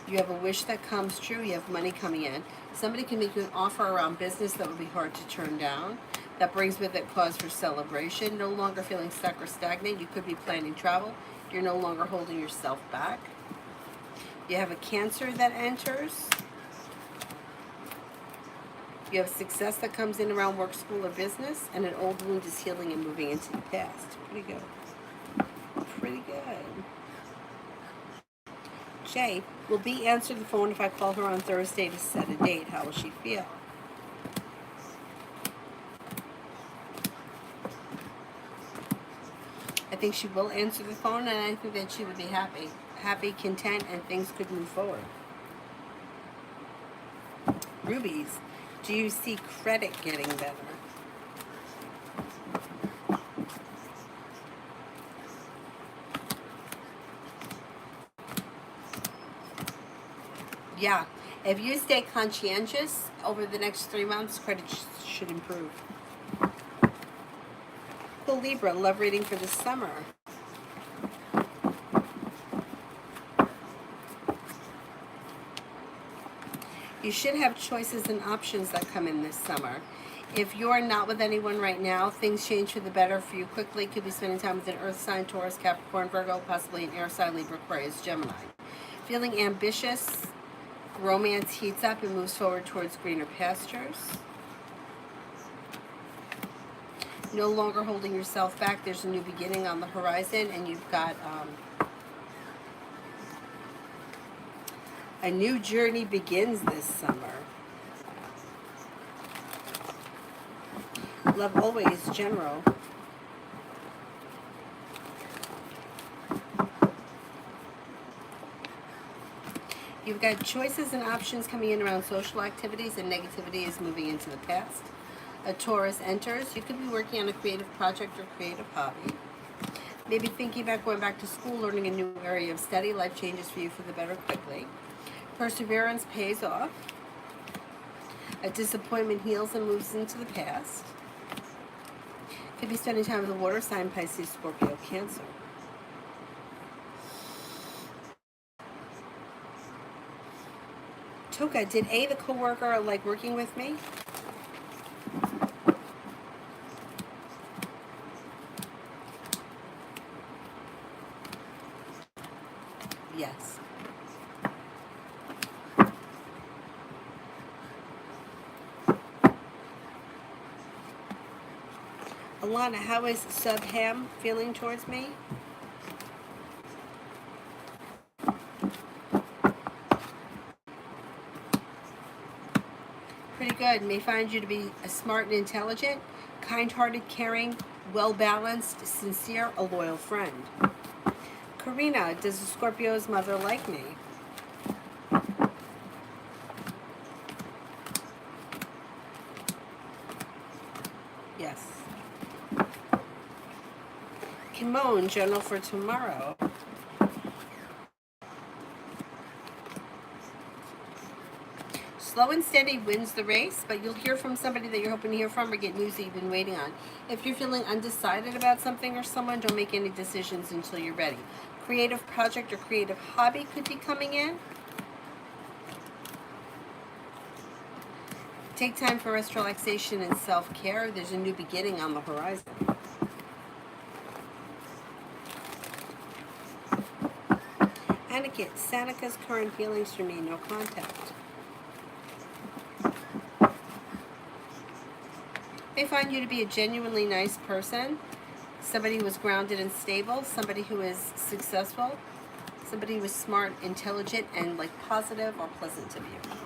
You have a wish that comes true. You have money coming in. Somebody can make you an offer around business that would be hard to turn down. That brings with it cause for celebration. No longer feeling stuck or stagnant. You could be planning travel. You're no longer holding yourself back. You have a Cancer that enters. You have success that comes in around work, school, or business. And an old wound is healing and moving into the past. Pretty good. Pretty good. Jay, will B answer the phone if I call her on Thursday to set a date? How will she feel? I think she will answer the phone, and I think that she would be happy, content, and things could move forward. Rubies, do you see credit getting better? Yeah, if you stay conscientious over the next 3 months, credit should improve. Cool Libra, love reading for the summer. You should have choices and options that come in this summer. If you're not with anyone right now, things change for the better for you quickly. Could be spending time with an Earth sign, Taurus, Capricorn, Virgo, possibly an air sign, Libra, Aquarius, Gemini. Feeling ambitious, romance heats up and moves forward towards greener pastures. No longer holding yourself back. There's a new beginning on the horizon, and you've got a new journey begins this summer. Love always, general. You've got choices and options coming in around social activities, and negativity is moving into the past. A Taurus enters. You could be working on a creative project or creative hobby. Maybe thinking about going back to school, learning a new area of study. Life changes for you for the better quickly. Perseverance pays off. A disappointment heals and moves into the past. Could be spending time with a water sign, Pisces, Scorpio, Cancer. Toka, did A, the coworker, like working with me? Yes. Alana, how is Subham feeling towards me? Pretty good. May find you to be a smart and intelligent, kind-hearted, caring, well-balanced, sincere, a loyal friend. Karina, does the Scorpio's mother like me? Yes. Kimon, general for tomorrow. Slow and steady wins the race, but you'll hear from somebody that you're hoping to hear from or get news that you've been waiting on. If you're feeling undecided about something or someone, don't make any decisions until you're ready. Creative project or creative hobby could be coming in. Take time for rest, relaxation, and self-care. There's a new beginning on the horizon. Aniket, Sanika's current feelings for me, no contact. They find you to be a genuinely nice person, somebody who is grounded and stable, somebody who is successful, somebody who is smart, intelligent, and like positive or pleasant to be around.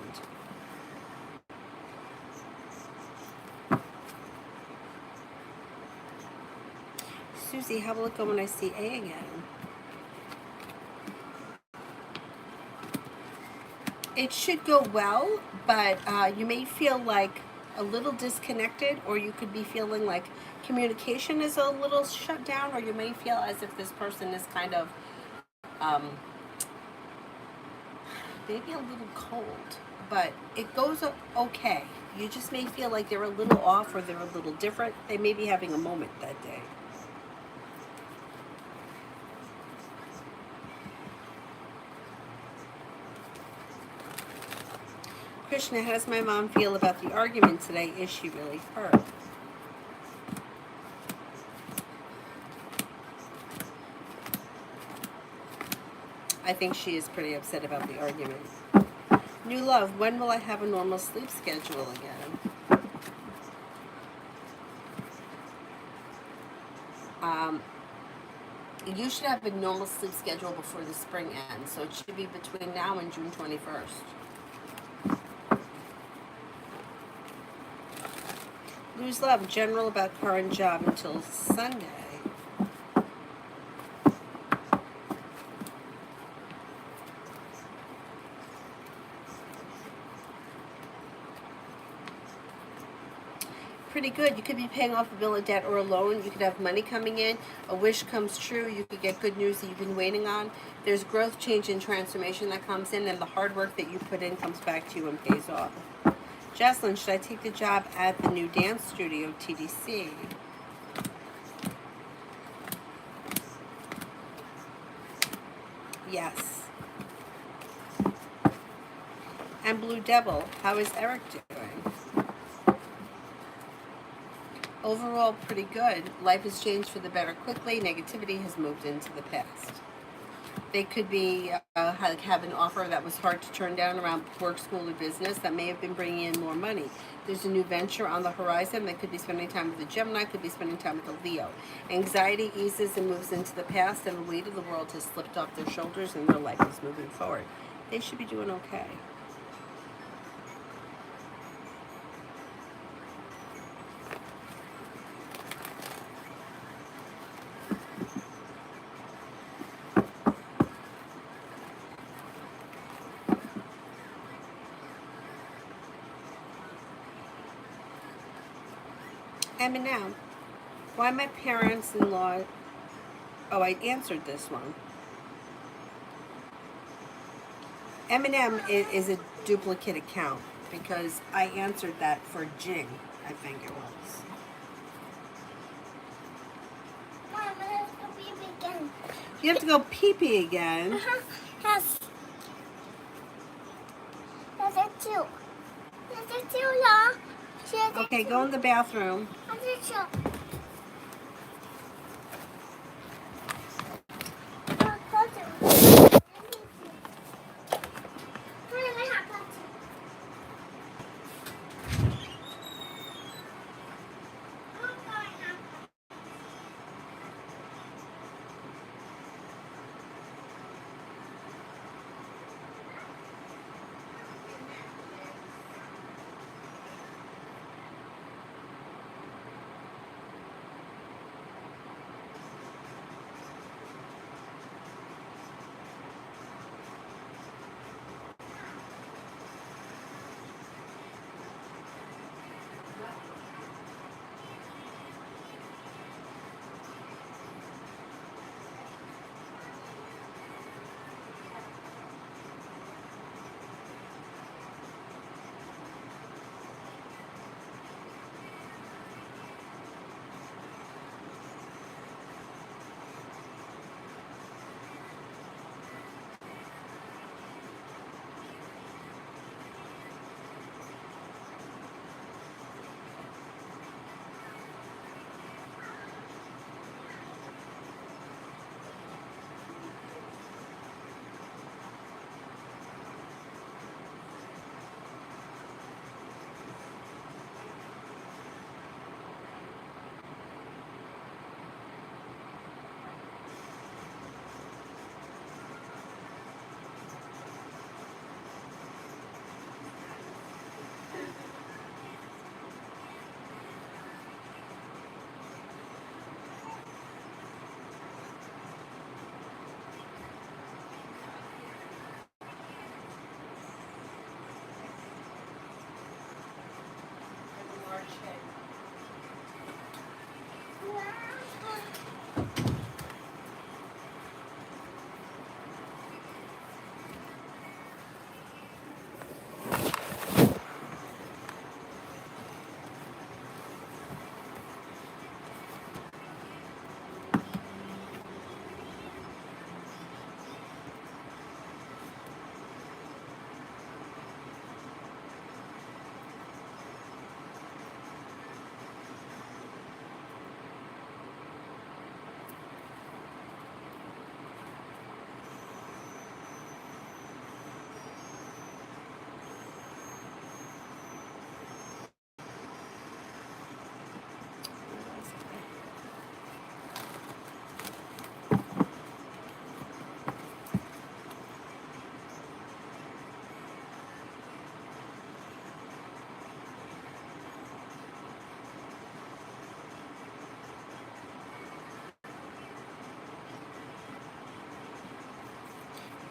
Susie, how will it go when I see A again? It should go well, but you may feel like a little disconnected, or you could be feeling like communication is a little shut down, or you may feel as if this person is kind of maybe a little cold, but it goes okay. You just may feel like they're a little off or they're a little different. They may be having a moment that day. Krishna, how does my mom feel about the argument today? Is she really hurt? I think she is pretty upset about the argument. New love, when will I have a normal sleep schedule again? You should have a normal sleep schedule before the spring ends, so it should be between now and June 21st. Lose love, general about current job until Sunday. Pretty good. You could be paying off a bill of debt or a loan. You could have money coming in. A wish comes true. You could get good news that you've been waiting on. There's growth, change, and transformation that comes in, and the hard work that you put in comes back to you and pays off. Jocelyn, should I take the job at the new dance studio, TDC? Yes. And Blue Devil, how is Eric doing? Overall, pretty good. Life has changed for the better quickly. Negativity has moved into the past. They could be have an offer that was hard to turn down around work, school, or business that may have been bringing in more money. There's a new venture on the horizon. They could be spending time with the Gemini, could be spending time with the Leo. Anxiety eases and moves into the past, and the weight of the world has slipped off their shoulders, and their life is moving forward. They should be doing okay. Eminem, why my parents-in-law... Oh, I answered this one. Eminem is a duplicate account because I answered that for Jing, I think it was. Mom, let's go pee again. You have to go pee-pee again? Yes. That's it too. That's it too, y'all. Okay, go in the bathroom. That's it too.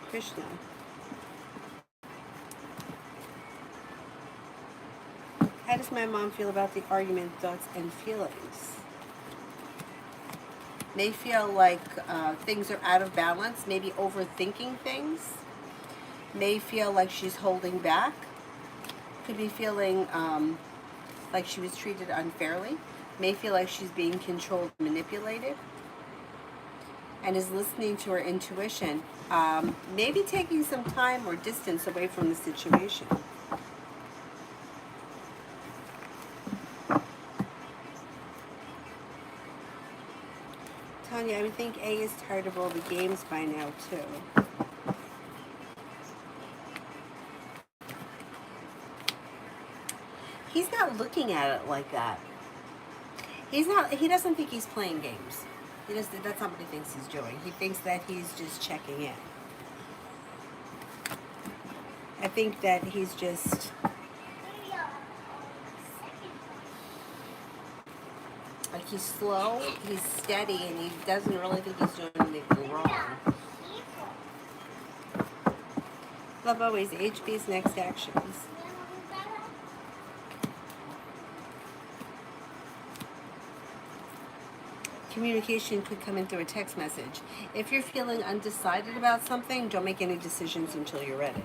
Krishna. How does my mom feel about the argument, thoughts, and feelings? May feel like things are out of balance, maybe overthinking things. May feel like she's holding back. Could be feeling like she was treated unfairly. May feel like she's being controlled, manipulated. And is listening to her intuition. Maybe taking some time or distance away from the situation. Tanya, I would think A is tired of all the games by now, too. He's not looking at it like that. He doesn't think he's playing games. That's not what he thinks he's doing. He thinks that he's just checking in. I think that he's just... like, he's slow, he's steady, and he doesn't really think he's doing anything wrong. Love always, HB's next actions. Communication could come in through a text message. If you're feeling undecided about something, don't make any decisions until you're ready.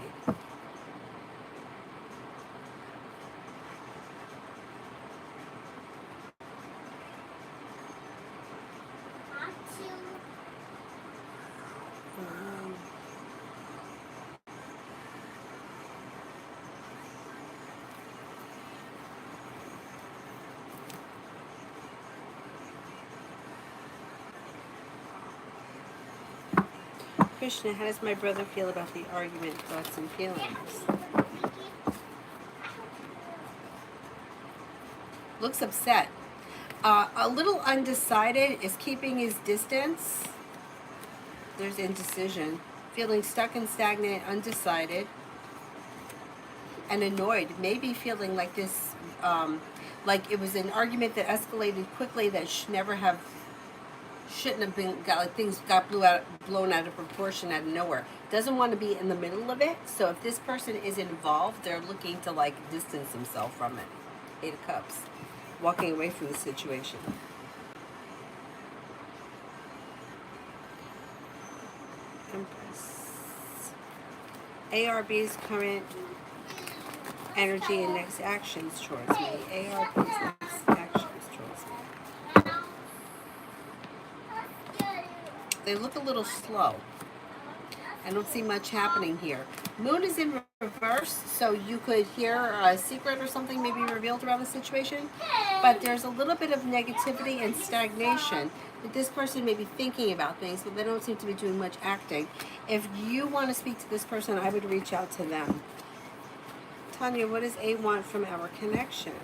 Krishna, how does my brother feel about the argument, thoughts, and feelings? Looks upset. A little undecided, is keeping his distance. There's indecision. Feeling stuck and stagnant, undecided, and annoyed. Maybe feeling like this, like it was an argument that escalated quickly that shouldn't have been, things got blown out of proportion out of nowhere. Doesn't want to be in the middle of it. So if this person is involved, they're looking to like distance themselves from it. 8 of Cups. Walking away from the situation. Empress. ARB's current energy and next actions towards me. ARB's next actions towards me. They look a little slow. I don't see much happening here. Moon is in reverse, so you could hear a secret or something maybe revealed around the situation. But there's a little bit of negativity and stagnation. That this person may be thinking about things, but they don't seem to be doing much acting. If you want to speak to this person, I would reach out to them. Tanya, what does A want from our connection?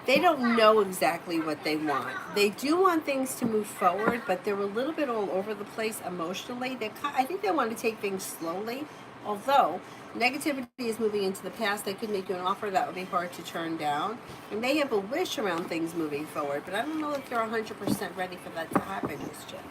They don't know exactly what they want. They do want things to move forward, but they're a little bit all over the place emotionally. I think they want to take things slowly, although negativity is moving into the past. They could make you an offer that would be hard to turn down. And they have a wish around things moving forward, but I don't know if they're 100% ready for that to happen just yet.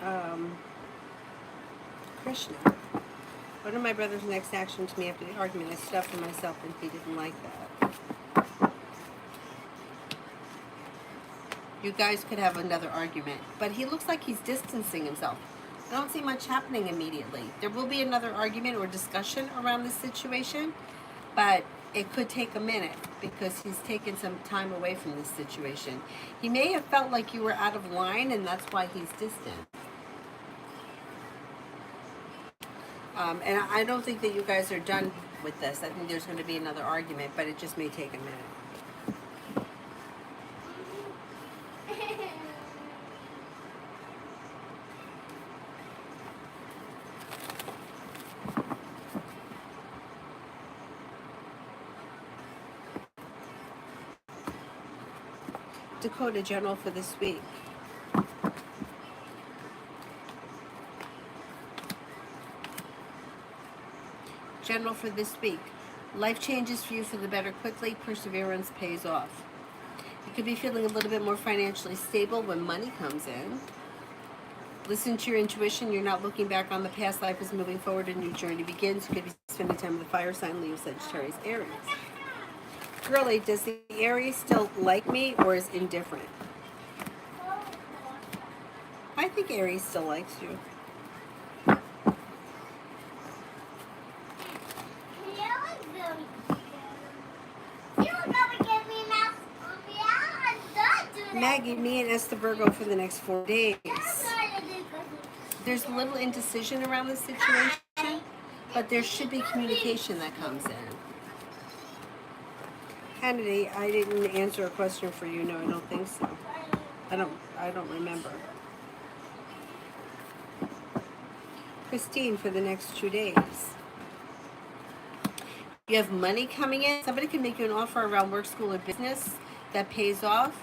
Um, Krishna. One of my brother's next action to me after the argument, I stood up for myself and he didn't like that. You guys could have another argument, but he looks like he's distancing himself. I don't see much happening immediately. There will be another argument or discussion around this situation, but it could take a minute because he's taken some time away from this situation. He may have felt like you were out of line and that's why he's distant. And I don't think that you guys are done with this. I think there's going to be another argument, but it just may take a minute. Dakota, general for this week. General for this week. Life changes for you for the better quickly. Perseverance pays off. You could be feeling a little bit more financially stable when money comes in. Listen to your intuition. You're not looking back on the past. Life is moving forward. A new journey begins. You could be spending time with the fire sign, Leo, Sagittarius, Aries. Girlie, does the Aries still like me or is indifferent? I think Aries still likes you. Maggie, me and Esther Virgo for the next 4 days. There's a little indecision around this situation, but there should be communication that comes in. Kennedy, I didn't answer a question for you. No, I don't think so. I don't remember. Christine, for the next 2 days. You have money coming in. Somebody can make you an offer around work, school, or business that pays off.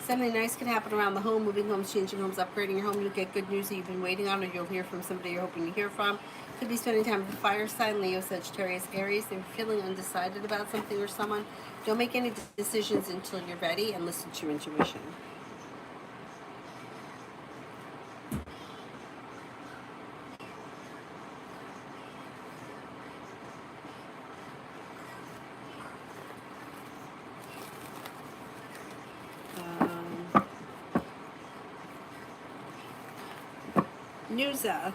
Something nice can happen around the home, moving homes, changing homes, upgrading your home. You'll get good news that you've been waiting on, or you'll hear from somebody you're hoping to hear from. Could be spending time with the fire sign, Leo, Sagittarius, Aries. They're feeling undecided about something or someone. Don't make any decisions until you're ready and listen to your intuition. Nuza,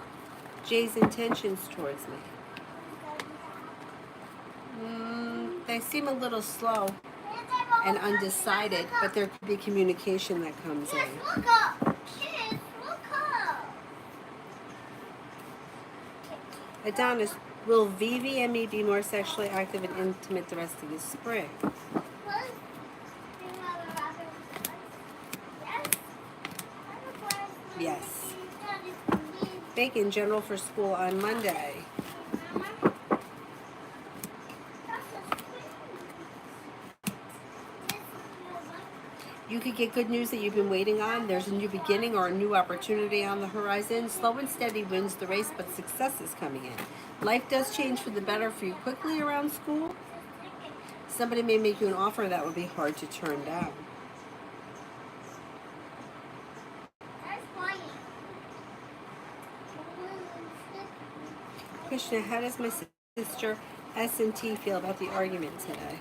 Jay's intentions towards me. They seem a little slow and undecided, but there could be communication that comes in. Look up. Kids, look up. Adonis, will Vivi and me be more sexually active and intimate the rest of the spring? Yes. Bacon, general for school on Monday. You could get good news that you've been waiting on. There's a new beginning or a new opportunity on the horizon. Slow and steady wins the race, but success is coming in. Life does change for the better for you quickly around school. Somebody may make you an offer that would be hard to turn down. Krishna, how does my sister S&T feel about the argument today?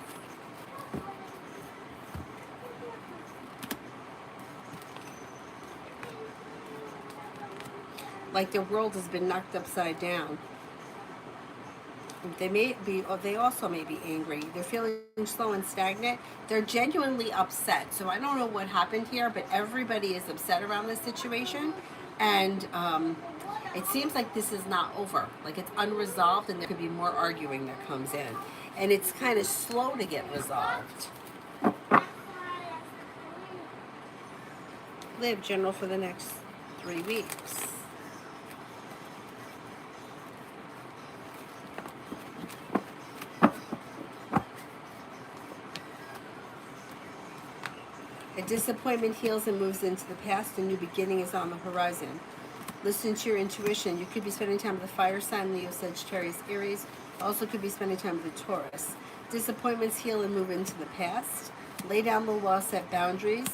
Like their world has been knocked upside down. They also may be angry. They're feeling slow and stagnant. They're genuinely upset. So I don't know what happened here, but everybody is upset around this situation. And it seems like this is not over. Like it's unresolved and there could be more arguing that comes in. And it's kind of slow to get resolved. Live, general, for the next 3 weeks. A disappointment heals and moves into the past. A new beginning is on the horizon. Listen to your intuition. You could be spending time with the fire sign, Leo, Sagittarius, Aries. Also could be spending time with the Taurus. Disappointments heal and move into the past. Lay down the law, set boundaries.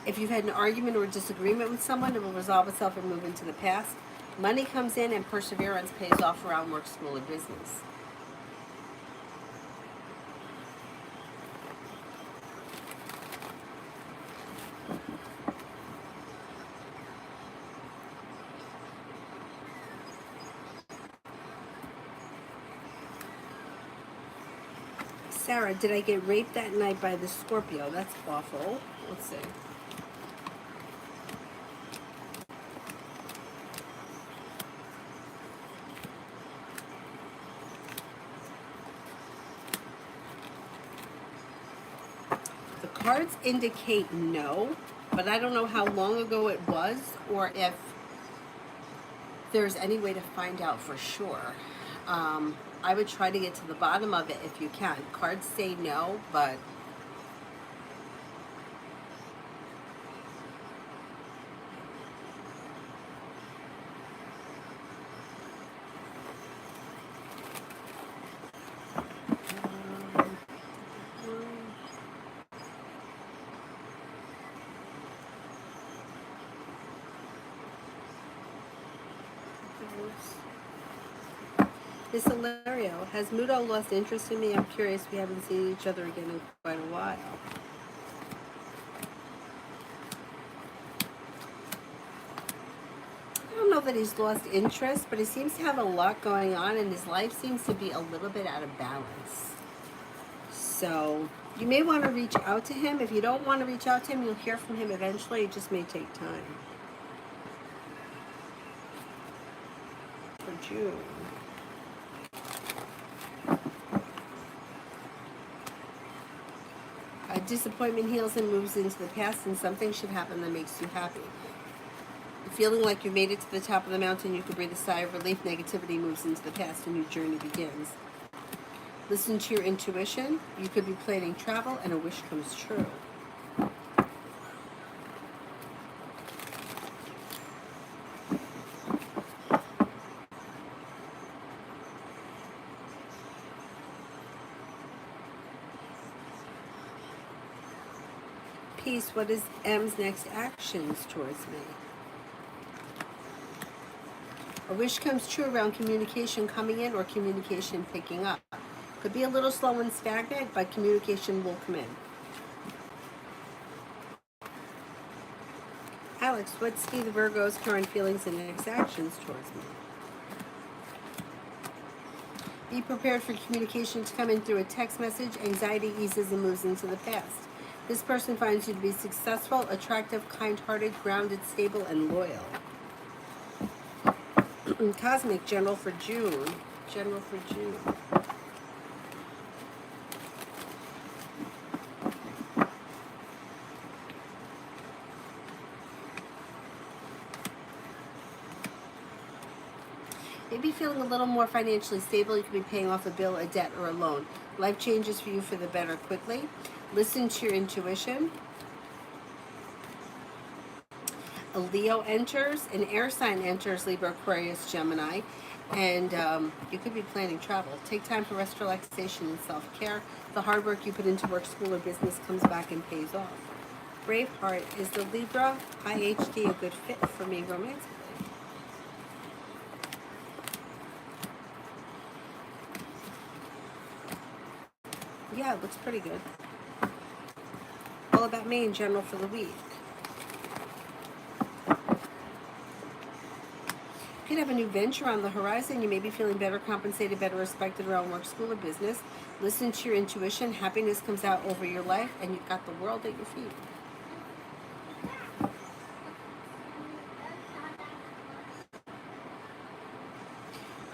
If you've had an argument or disagreement with someone, it will resolve itself and move into the past. Money comes in and perseverance pays off around work, school, and business. Sarah, did I get raped that night by the Scorpio? That's awful. Let's see. The cards indicate no, but I don't know how long ago it was or if there's any way to find out for sure. I would try to get to the bottom of it if you can. Cards say no, but Miss Hilario, has Mudo lost interest in me? I'm curious. We haven't seen each other again in quite a while. I don't know that he's lost interest, but he seems to have a lot going on, and his life seems to be a little bit out of balance. So you may want to reach out to him. If you don't want to reach out to him, you'll hear from him eventually. It just may take time. For June. Disappointment heals and moves into the past, and something should happen that makes you happy. Feeling like you made it to the top of the mountain, you can breathe a sigh of relief. Negativity moves into the past, a new journey begins. Listen to your intuition. You could be planning travel, and a wish comes true. Peace, what is M's next actions towards me? A wish comes true around communication coming in or communication picking up. Could be a little slow and stagnant, but communication will come in. Alex, what's Steve the Virgo's current feelings and next actions towards me? Be prepared for communication to come in through a text message. Anxiety eases and moves into the past. This person finds you to be successful, attractive, kind-hearted, grounded, stable, and loyal. Cosmic, general for June. General for June. Maybe feeling a little more financially stable. You could be paying off a bill, a debt, or a loan. Life changes for you for the better quickly. Listen to your intuition. A Leo enters, an air sign enters, Libra, Aquarius, Gemini, and you could be planning travel. Take time for rest, relaxation, and self-care. The hard work you put into work, school, or business comes back and pays off. Braveheart, is the Libra IHD a good fit for me romantically? Yeah, it looks pretty good. All about me in general for the week. You could have a new venture on the horizon. You may be feeling better compensated, better respected around work, school, or business. Listen to your intuition. Happiness comes out over your life, and you've got the world at your feet.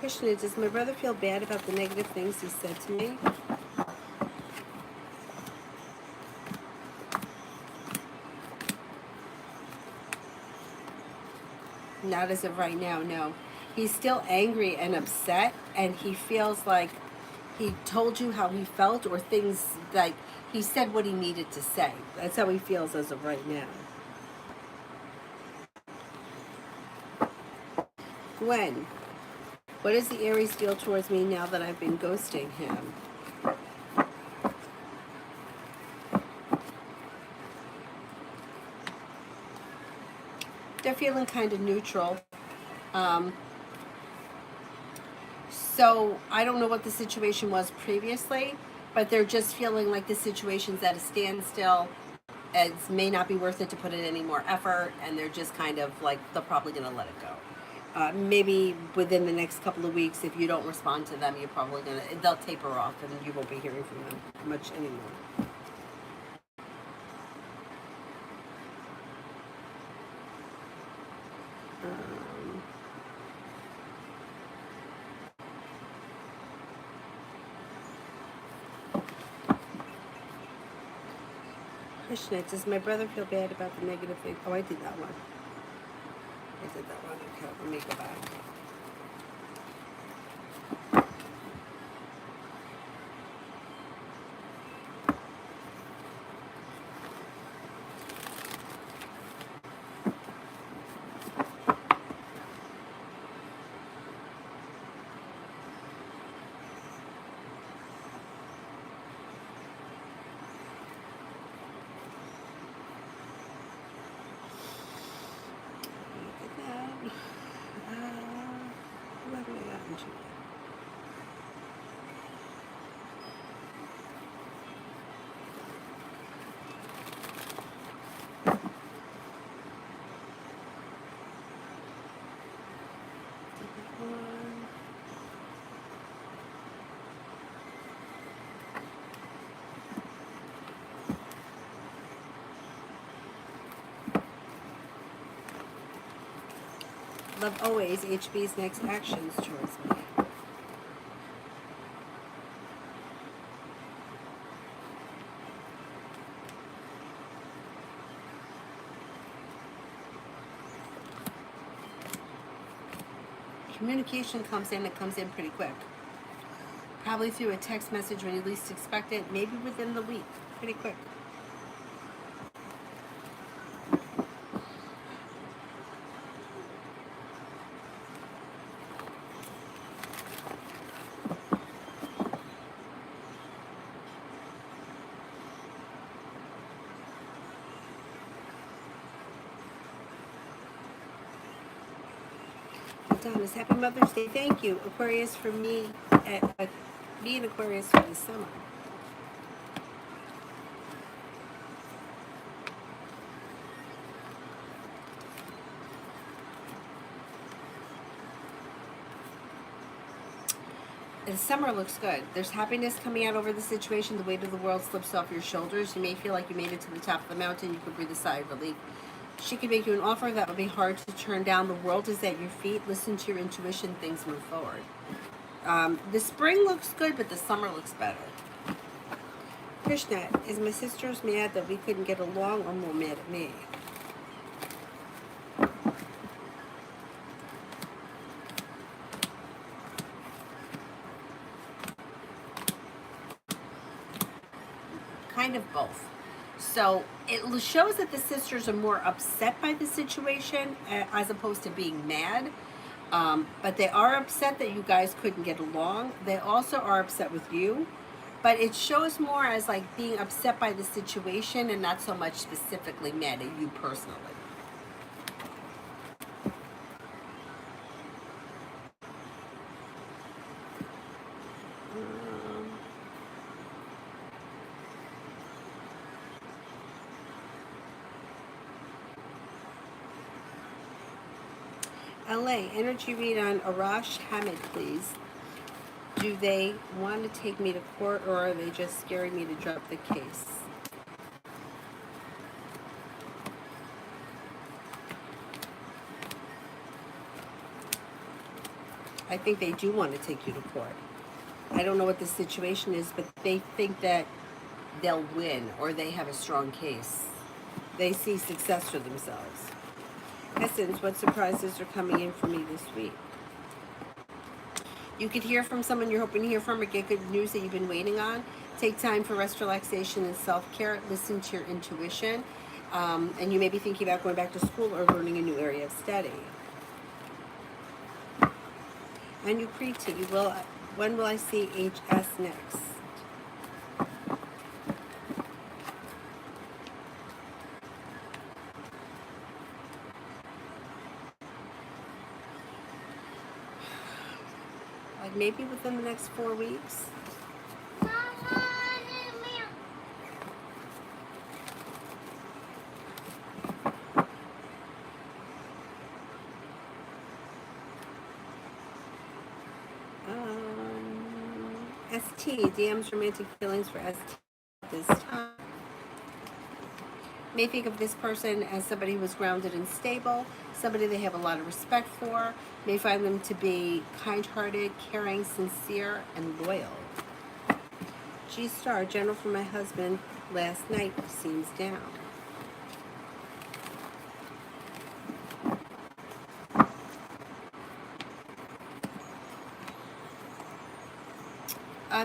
Krishna, does my brother feel bad about the negative things he said to me? Not as of right now, no. He's still angry and upset, and he feels like he told you how he felt, or things like he said what he needed to say. That's how he feels as of right now. Gwen, what does the Aries feel towards me now that I've been ghosting him? feeling kind of neutral. Um, so I don't know what the situation was previously, but they're just feeling like the situation's at a standstill. It may not be worth it to put in any more effort, and they're just kind of like they're probably going to let it go. Maybe within the next couple of weeks, if you don't respond to them, you're probably gonna they'll taper off, and you won't be hearing from them much anymore. Um, Krishna, does my brother feel bad about the negative thing? Oh, I did that one. I did that one. Okay, let me go back. Look at that. What have I gotten to? Love always HB's next actions towards me. Communication comes in, it comes in pretty quick. Probably through a text message when you least expect it, maybe within the week. Pretty quick. Thomas, happy Mother's Day. Thank you, Aquarius, for me, me and Aquarius for the summer. The summer looks good. There's happiness coming out over the situation. The weight of the world slips off your shoulders. You may feel like you made it to the top of the mountain. You could breathe a sigh of relief. She could make you an offer that would be hard to turn down. The world is at your feet. Listen to your intuition. Things move forward. The spring looks good, but the summer looks better. Krishna, is my sister's mad that we couldn't get along, or more mad at me? Kind of both. So it shows that the sisters are more upset by the situation as opposed to being mad. But they are upset that you guys couldn't get along. They also are upset with you. But it shows more as like being upset by the situation and not so much specifically mad at you personally. LA, energy read on Arash Hamid, please. Do they want to take me to court, or are they just scaring me to drop the case? I think they do want to take you to court. I don't know what the situation is, but they think that they'll win, or they have a strong case. They see success for themselves. Essence, what surprises are coming in for me this week? You could hear from someone you're hoping to hear from, or get good news that you've been waiting on. Take time for rest, relaxation, and self-care. Listen to your intuition. And you may be thinking about going back to school or learning a new area of study. And you Kriti, when will I see HS next? like maybe within the next 4 weeks. ST, DM's romantic feelings for ST at this time. May think of this person as somebody who is grounded and stable, somebody they have a lot of respect for, may find them to be kind-hearted, caring, sincere, and loyal. G-star, general for my husband last night seems down.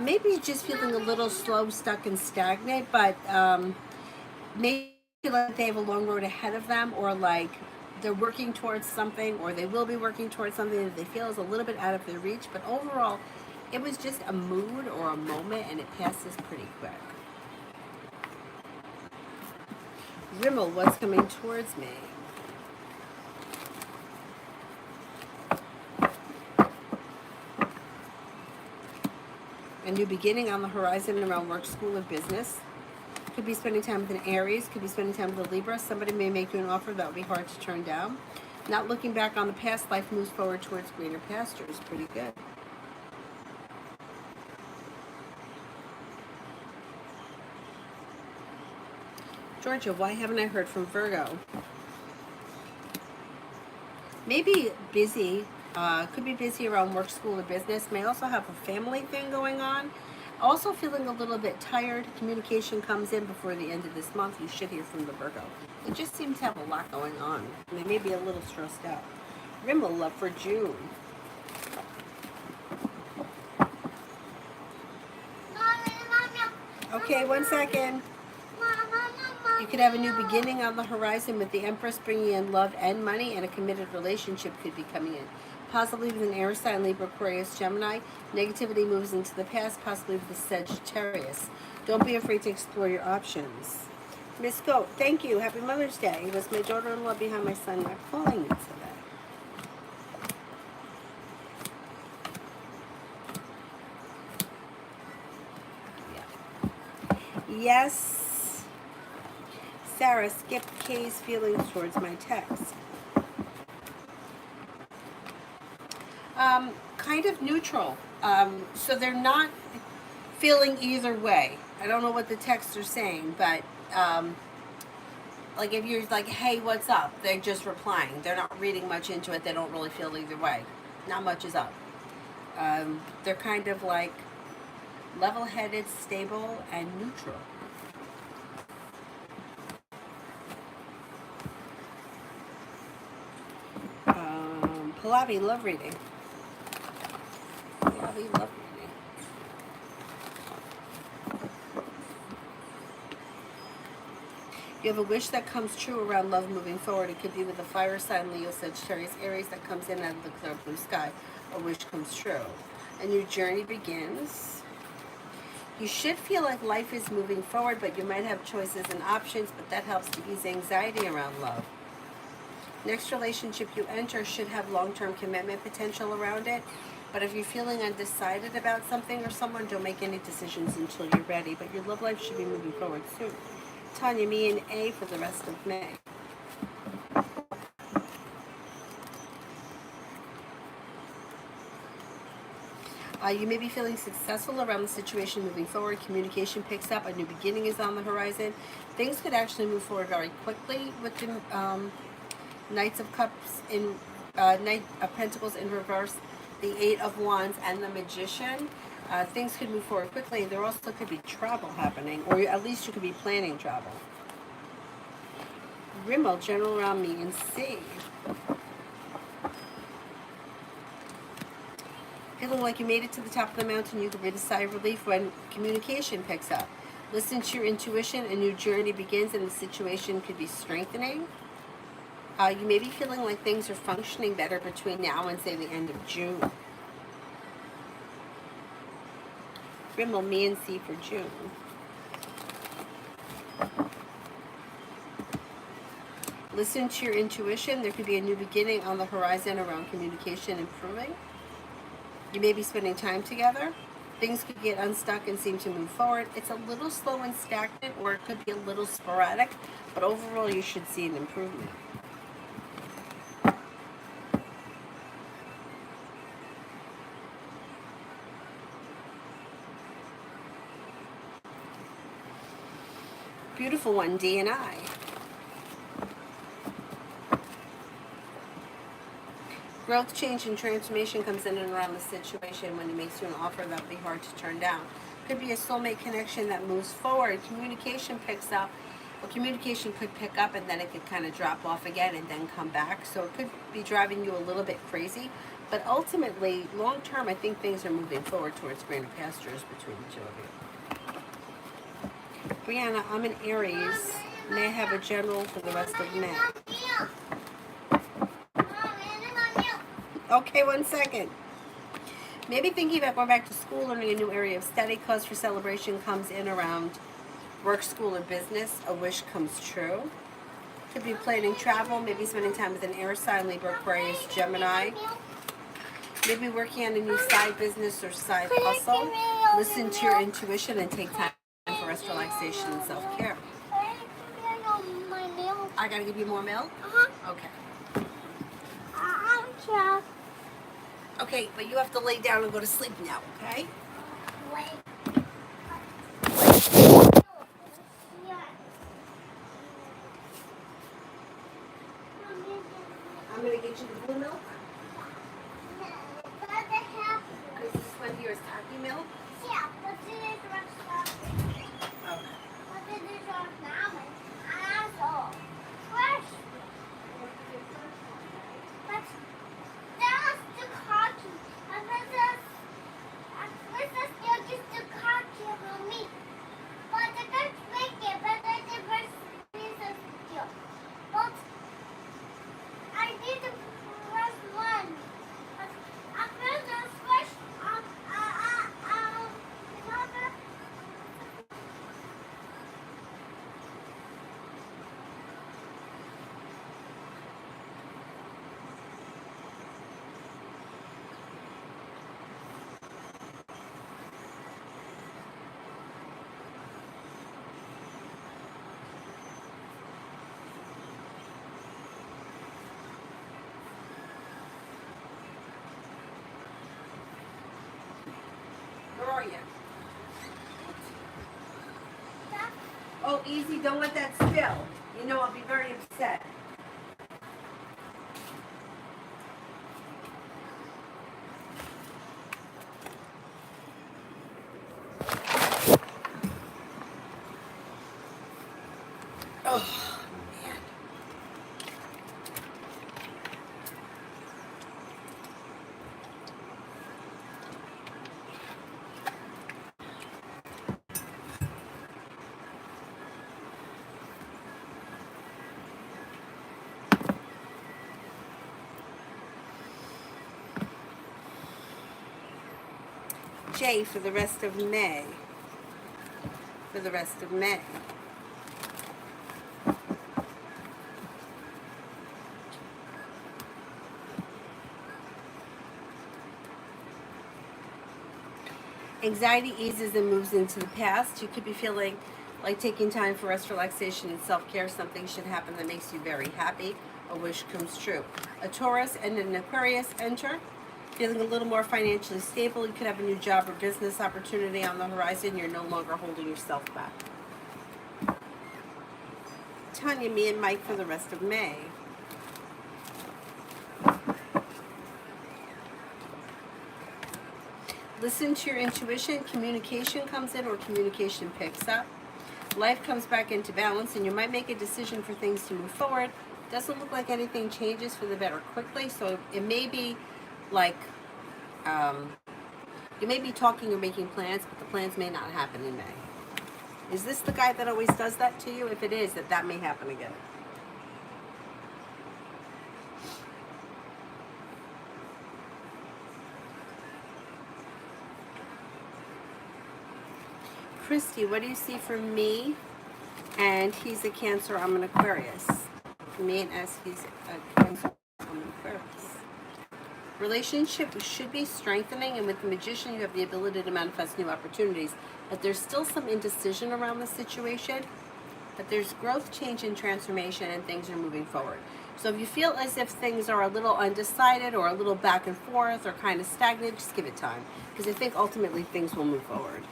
Maybe just feeling a little slow, stuck, and stagnant, but maybe feel like they have a long road ahead of them, or like they're working towards something, or they will be working towards something that they feel is a little bit out of their reach. But overall, it was just a mood or a moment, and it passes pretty quick. Rimmel, what's coming towards me? A new beginning on the horizon around work, school, or business. Could be spending time with an Aries, could be spending time with a Libra. Somebody may make you an offer that would be hard to turn down. Not looking back on the past, life moves forward towards greener pastures. Pretty good. Georgia, why haven't I heard from Virgo? Maybe busy. Could be busy around work, school, or business. May also have a family thing going on. Also feeling a little bit tired. Communication comes in before the end of this month. You should hear from the Virgo. They just seem to have a lot going on. They may be a little stressed out. Rimmel, love for June. Okay, 1 second. You could have a new beginning on the horizon with the Empress bringing in love and money, and a committed relationship could be coming in. Possibly with an air sign, Libra, Aquarius, Gemini. Negativity moves into the past, possibly with a Sagittarius. Don't be afraid to explore your options. Miss Goat, thank you. Happy Mother's Day. It was my daughter-in-law behind my son not calling me today. Yeah. Yes. Sarah, skip K's feelings towards my text. Kind of neutral. So they're not feeling either way. I don't know what the texts are saying, but like if you're like, hey, what's up? They're just replying. They're not reading much into it. They don't really feel either way. Not much is up. They're kind of like level-headed, stable, and neutral. Pallavi, love reading. Pallavi, love reading. You have a wish that comes true around love moving forward. It could be with a fire sign, Leo, Sagittarius, Aries, that comes in out of the clear blue sky. A wish comes true. A new journey begins. You should feel like life is moving forward, but you might have choices and options, but that helps to ease anxiety around love. Next relationship you enter should have long-term commitment potential around it. But if you're feeling undecided about something or someone, don't make any decisions until you're ready. But your love life should be moving forward soon. Tanya, me and A for the rest of May. You may be feeling successful around the situation moving forward. Communication picks up. A new beginning is on the horizon. Things could actually move forward very quickly with the Knights of Cups in Knight of Pentacles in reverse, the Eight of Wands, and the Magician. Things could move forward quickly. There also could be travel happening, or at least you could be planning travel. Rimmel, general around me, and C. Feeling like you made it to the top of the mountain, you could breathe a sigh of relief when communication picks up. Listen to your intuition. A new journey begins, and the situation could be strengthening. You may be feeling like things are functioning better between now and, say, the end of June. Rimmel, me and C for June. Listen to your intuition. There could be a new beginning on the horizon around communication improving. You may be spending time together. Things could get unstuck and seem to move forward. It's a little slow and stagnant, or it could be a little sporadic, but overall you should see an improvement. Beautiful one, D and I. Growth, change, and transformation comes in and around the situation when he makes you an offer that would be hard to turn down. Could be a soulmate connection that moves forward. Communication picks up. Well, communication could pick up and then it could kind of drop off again and then come back. So it could be driving you a little bit crazy. But ultimately, long term, I think things are moving forward towards greener pastures between the two of you. Brianna, I'm an Aries. May I have a general for the rest of May? Okay, 1 second. Maybe thinking about going back to school, learning a new area of study. Cause for celebration comes in around work, school, or business. A wish comes true. Could be planning travel, maybe spending time with an air sign, Libra, Aquarius, Gemini. Maybe working on a new side business or side hustle. Listen to your intuition and take time for rest, relaxation, and self-care. I gotta give you more milk? Okay. Okay, but you have to lay down and go to sleep now, okay? I'm gonna get you the blue milk. Is this one here is tacky milk? Yeah, but this is Okay. fresh. But that's the cocky. And this is just the cocky for me. But the good make it, but the first piece of skill. But I did the first one. But after the first, Where are you? Oh, easy, don't let that spill. You know I'll be very upset. Oh, man. J for the rest of May. For the rest of May. Anxiety eases and moves into the past. You could be feeling like taking time for rest, relaxation, and self-care. Something should happen that makes you very happy. A wish comes true. A Taurus and an Aquarius enter. Feeling a little more financially stable. You could have a new job or business opportunity on the horizon. You're no longer holding yourself back. Tanya, me, and Mike for the rest of May. Listen to your intuition. Communication comes in or communication picks up. Life comes back into balance and you might make a decision for things to move forward. Doesn't look like anything changes for the better quickly, so it may be like you may be talking or making plans, but the plans may not happen in May. Is this the guy that always does that to you? If it is, that may happen again. Christy, what do you see for me? And he's a Cancer, I'm an Aquarius. For me and S, he's a Cancer, I'm an Aquarius. Relationship should be strengthening, and with the Magician, you have the ability to manifest new opportunities. But there's still some indecision around the situation. But there's growth, change, and transformation, and things are moving forward. So if you feel as if things are a little undecided or a little back and forth or kind of stagnant, just give it time. Because I think ultimately things will move forward.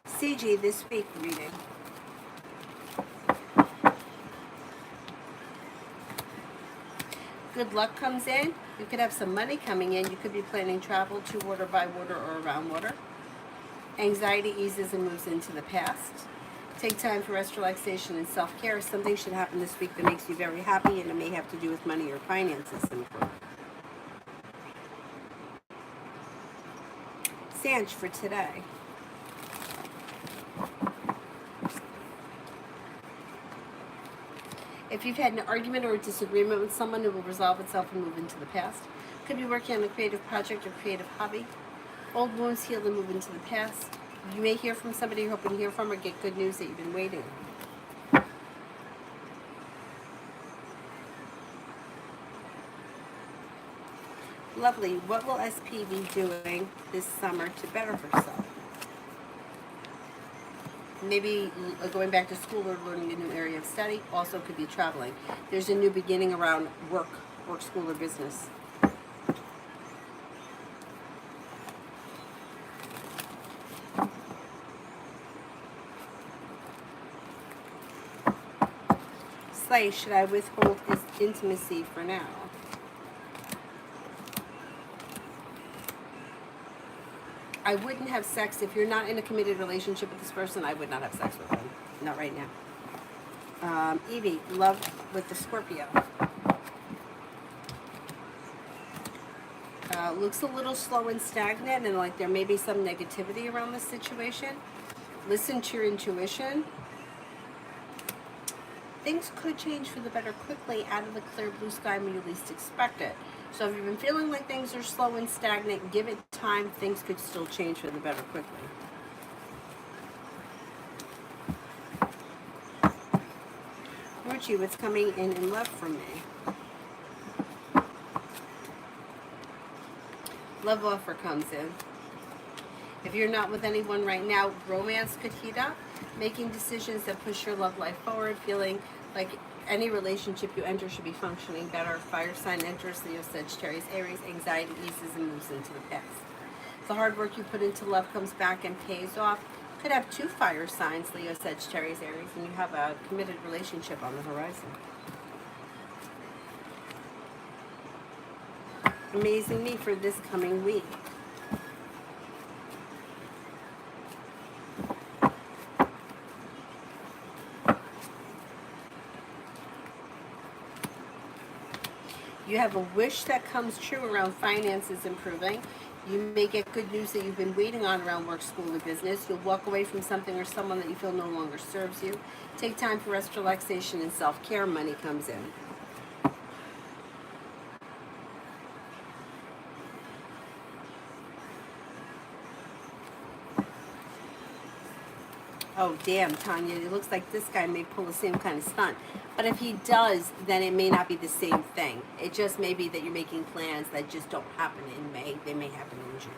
CG, this week reading. Good luck comes in. You could have some money coming in. You could be planning travel to water, by water, or around water. Anxiety eases and moves into the past. Take time for rest, relaxation, and self-care. Something should happen this week that makes you very happy, and it may have to do with money or finances. Sanj for today. If you've had an argument or a disagreement with someone, it will resolve itself and move into the past. Could be working on a creative project or creative hobby. Old wounds heal and move into the past. You may hear from somebody you're hoping to hear from or get good news that you've been waiting. Lovely. What will SP be doing this summer to better herself? Maybe going back to school or learning a new area of study. Also could be traveling. There's a new beginning around work, school, or business. Slay, should I withhold his intimacy for now? I wouldn't have sex if you're not in a committed relationship with this person. I would not have sex with them. Not right now. Evie, love with the Scorpio. Looks a little slow and stagnant, and like there may be some negativity around this situation. Listen to your intuition. Things could change for the better quickly out of the clear blue sky when you least expect it. So if you've been feeling like things are slow and stagnant, give it time. Things could still change for the better quickly. Ruchi, what's coming in love from me? Love offer comes in. If you're not with anyone right now, romance could heat up. Making decisions that push your love life forward. Feeling like any relationship you enter should be functioning better. Fire sign enters, Leo, Sagittarius, Aries. Anxiety eases and moves into the past. The hard work you put into love comes back and pays off. Could have 2 fire signs, Leo, Sagittarius, Aries, and you have a committed relationship on the horizon. Amazing me for this coming week. You have a wish that comes true around finances improving. You may get good news that you've been waiting on around work, school, or business. You'll walk away from something or someone that you feel no longer serves you. Take time for rest, relaxation, and self-care. Money comes in. Oh, damn, Tanya, it looks like this guy may pull the same kind of stunt. But if he does, then it may not be the same thing. It just may be that you're making plans that just don't happen in May. They may happen in June.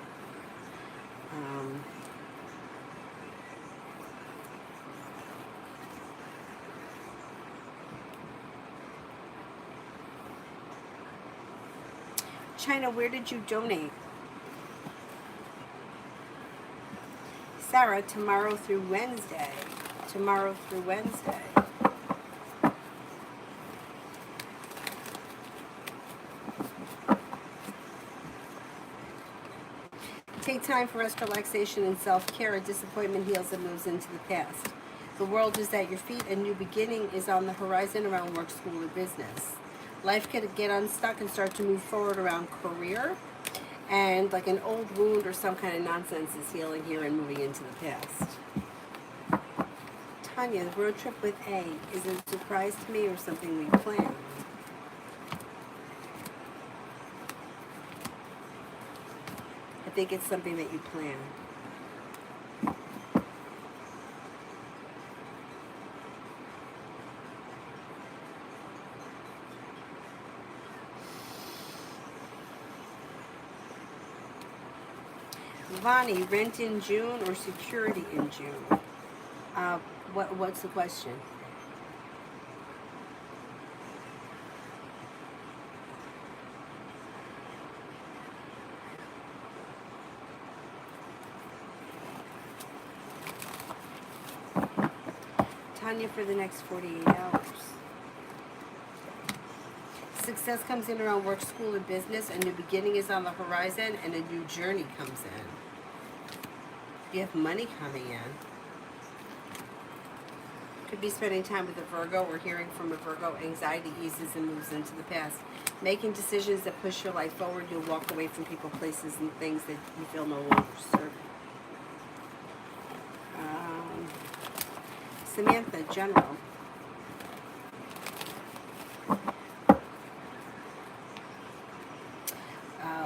China, where did you donate? Sarah, tomorrow through Wednesday. Tomorrow through Wednesday. Take time for rest, relaxation, and self-care. A disappointment heals and moves into the past. The world is at your feet. A new beginning is on the horizon around work, school, or business. Life could get unstuck and start to move forward around career. And like an old wound or some kind of nonsense is healing here and moving into the past. Tanya, the road trip with A, is it a surprise to me or something we planned? I think it's something that you plan. Vonnie, rent in June or security in June? What's the question? Tanya, for the next 48 hours. Success comes in around work, school, and business. A new beginning is on the horizon, and a new journey comes in. You have money coming in. Could be spending time with a Virgo or hearing from a Virgo. Anxiety eases and moves into the past. Making decisions that push your life forward. You'll walk away from people, places, and things that you feel no longer serve. Samantha, general.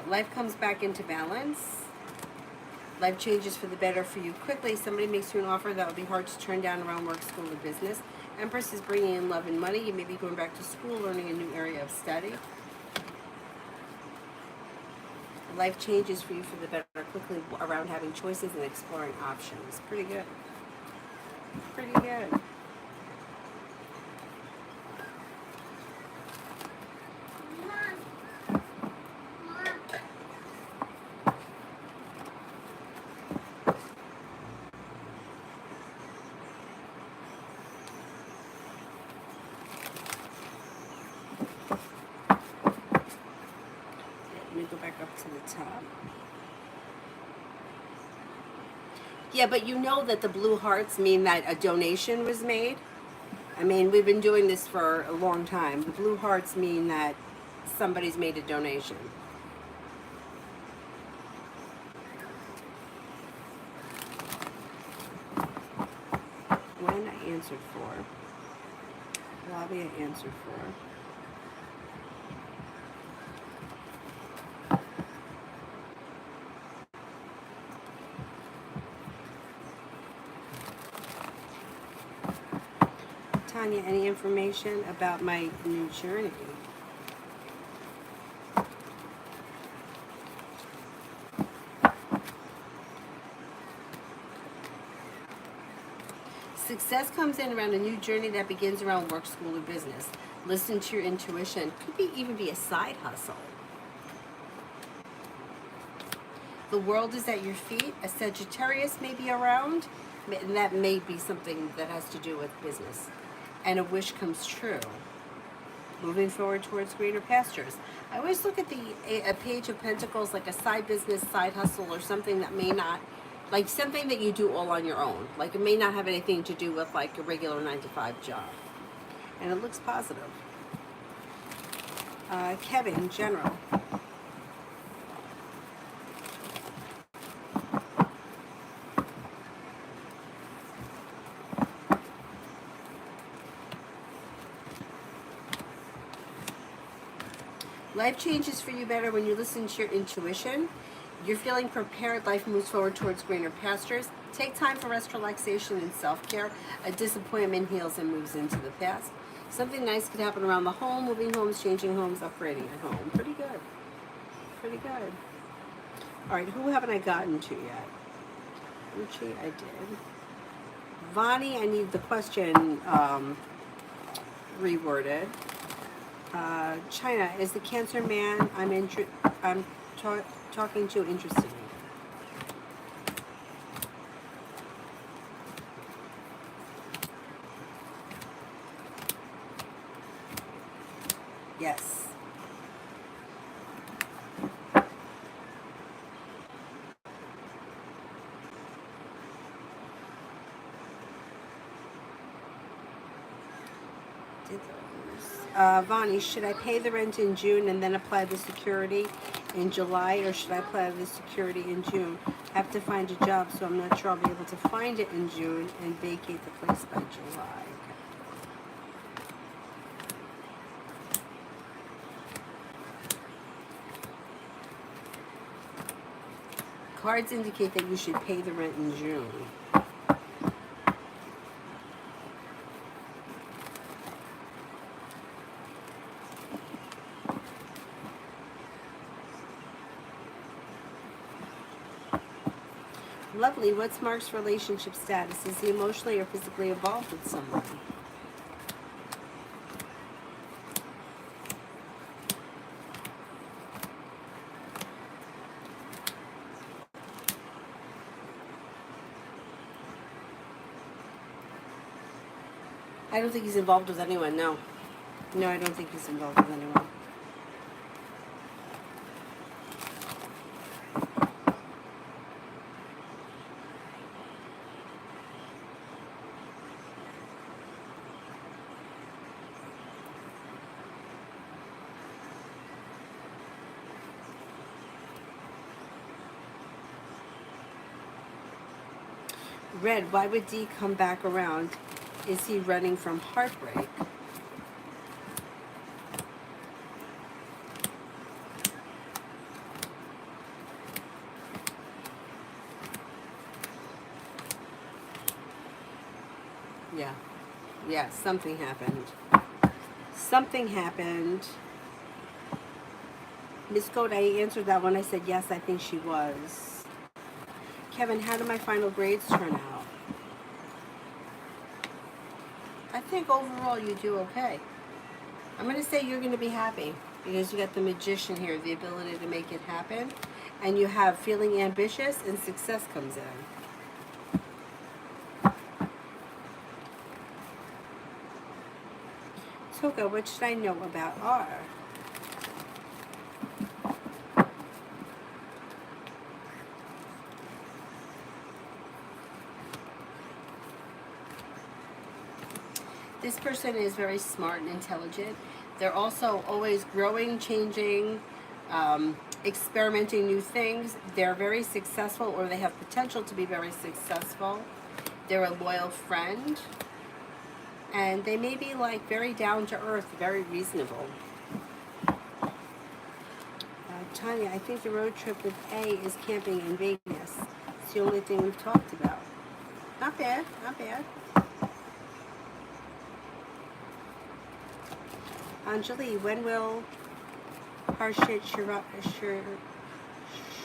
Life comes back into balance. Life changes for the better for you quickly. Somebody makes you an offer that will be hard to turn down around work, school, or business. Empress is bringing in love and money. You may be going back to school, learning a new area of study. Life changes for you for the better quickly around having choices and exploring options. Pretty good. Pretty good. Let me go back up to the top. Yeah, but you know that the blue hearts mean that a donation was made. I mean, we've been doing this for a long time. The blue hearts mean that somebody's made a donation. When I answered for. Lobby I answered for. Tanya, any information about my new journey? Success comes in around a new journey that begins around work, school, or business. Listen to your intuition. Could be even be a side hustle. The world is at your feet. A Sagittarius may be around, and that may be something that has to do with business. And a wish comes true. Moving forward towards greener pastures. I always look at a page of pentacles like a side business, side hustle, or something that may not, like something that you do all on your own. Like it may not have anything to do with like a regular 9-to-5 job. And it looks positive. Kevin, general. Life changes for you better when you listen to your intuition. You're feeling prepared. Life moves forward towards greener pastures. Take time for rest, relaxation, and self-care. A disappointment heals and moves into the past. Something nice could happen around the home, moving homes, changing homes, upgrading a home. Pretty good. Pretty good. All right, who haven't I gotten to yet? Uchi, I did. Vonnie, I need the question reworded. China, is the Cancer man I'm talking to interested in? Yes. Vonnie, should I pay the rent in June and then apply the security in July, or should I apply the security in June? I have to find a job, so I'm not sure I'll be able to find it in June and vacate the place by July. Cards indicate that you should pay the rent in June. Lovely. What's Mark's relationship status? Is he emotionally or physically involved with someone? I don't think he's involved with anyone, no. No, I don't think he's involved with anyone. Red, why would D come back around? Is he running from heartbreak? Yeah. Yeah, something happened. Something happened. Miss Gold, I answered that one. I said, yes, I think she was. Kevin, how do my final grades turn out? I think overall you do okay. I'm going to say you're going to be happy because you got the magician here, the ability to make it happen. And you have feeling ambitious and success comes in. Toka, what should I know about R? This person is very smart and intelligent. They're also always growing, changing, experimenting new things. They're very successful, or they have potential to be very successful. They're a loyal friend. And they may be like very down to earth, very reasonable. Tanya, I think the road trip with A is camping in Vegas. It's the only thing we've talked about. Not bad, not bad. Anjali, when will Harshit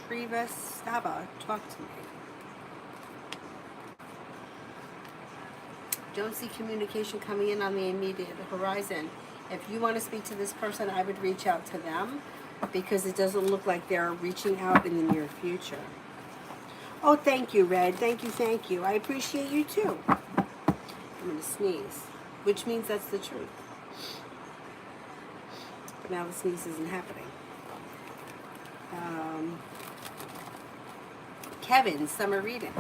Shrivastava talk to me? Don't see communication coming in on the immediate horizon. If you want to speak to this person, I would reach out to them because it doesn't look like they're reaching out in the near future. Oh, thank you, Red. Thank you, thank you. I appreciate you too. I'm going to sneeze, which means that's the truth. But now the sneeze isn't happening. Kevin, summer reading.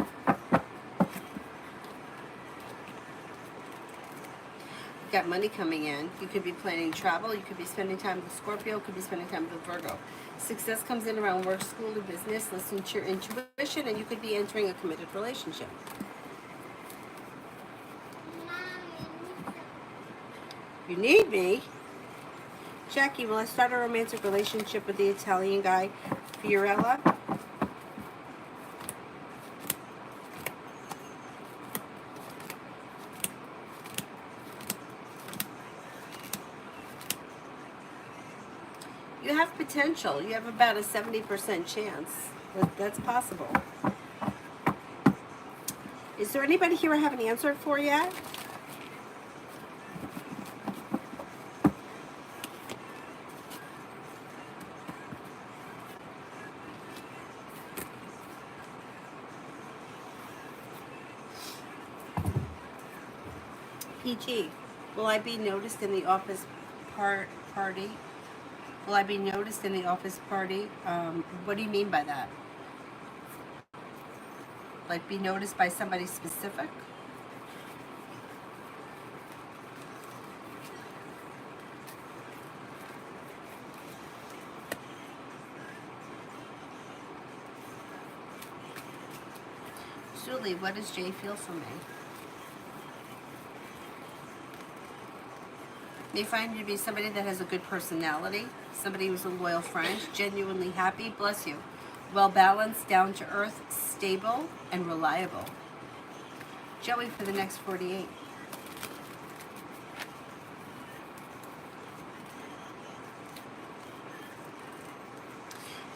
Got money coming in. You could be planning travel. You could be spending time with Scorpio. You could be spending time with Virgo. Success comes in around work, school, or business. Listen to your intuition, and you could be entering a committed relationship. You need me? Jackie, will I start a romantic relationship with the Italian guy, Fiorella? You have potential. You have about a 70% chance. That's possible. Is there anybody here I haven't answered for yet? PG, will I be noticed in the office party? Will I be noticed in the office party? What do you mean by that? Like be noticed by somebody specific? Julie, what does Jay feel for me? May find you to be somebody that has a good personality, somebody who's a loyal friend, genuinely happy, bless you, well-balanced, down-to-earth, stable, and reliable. Joey for the next 48.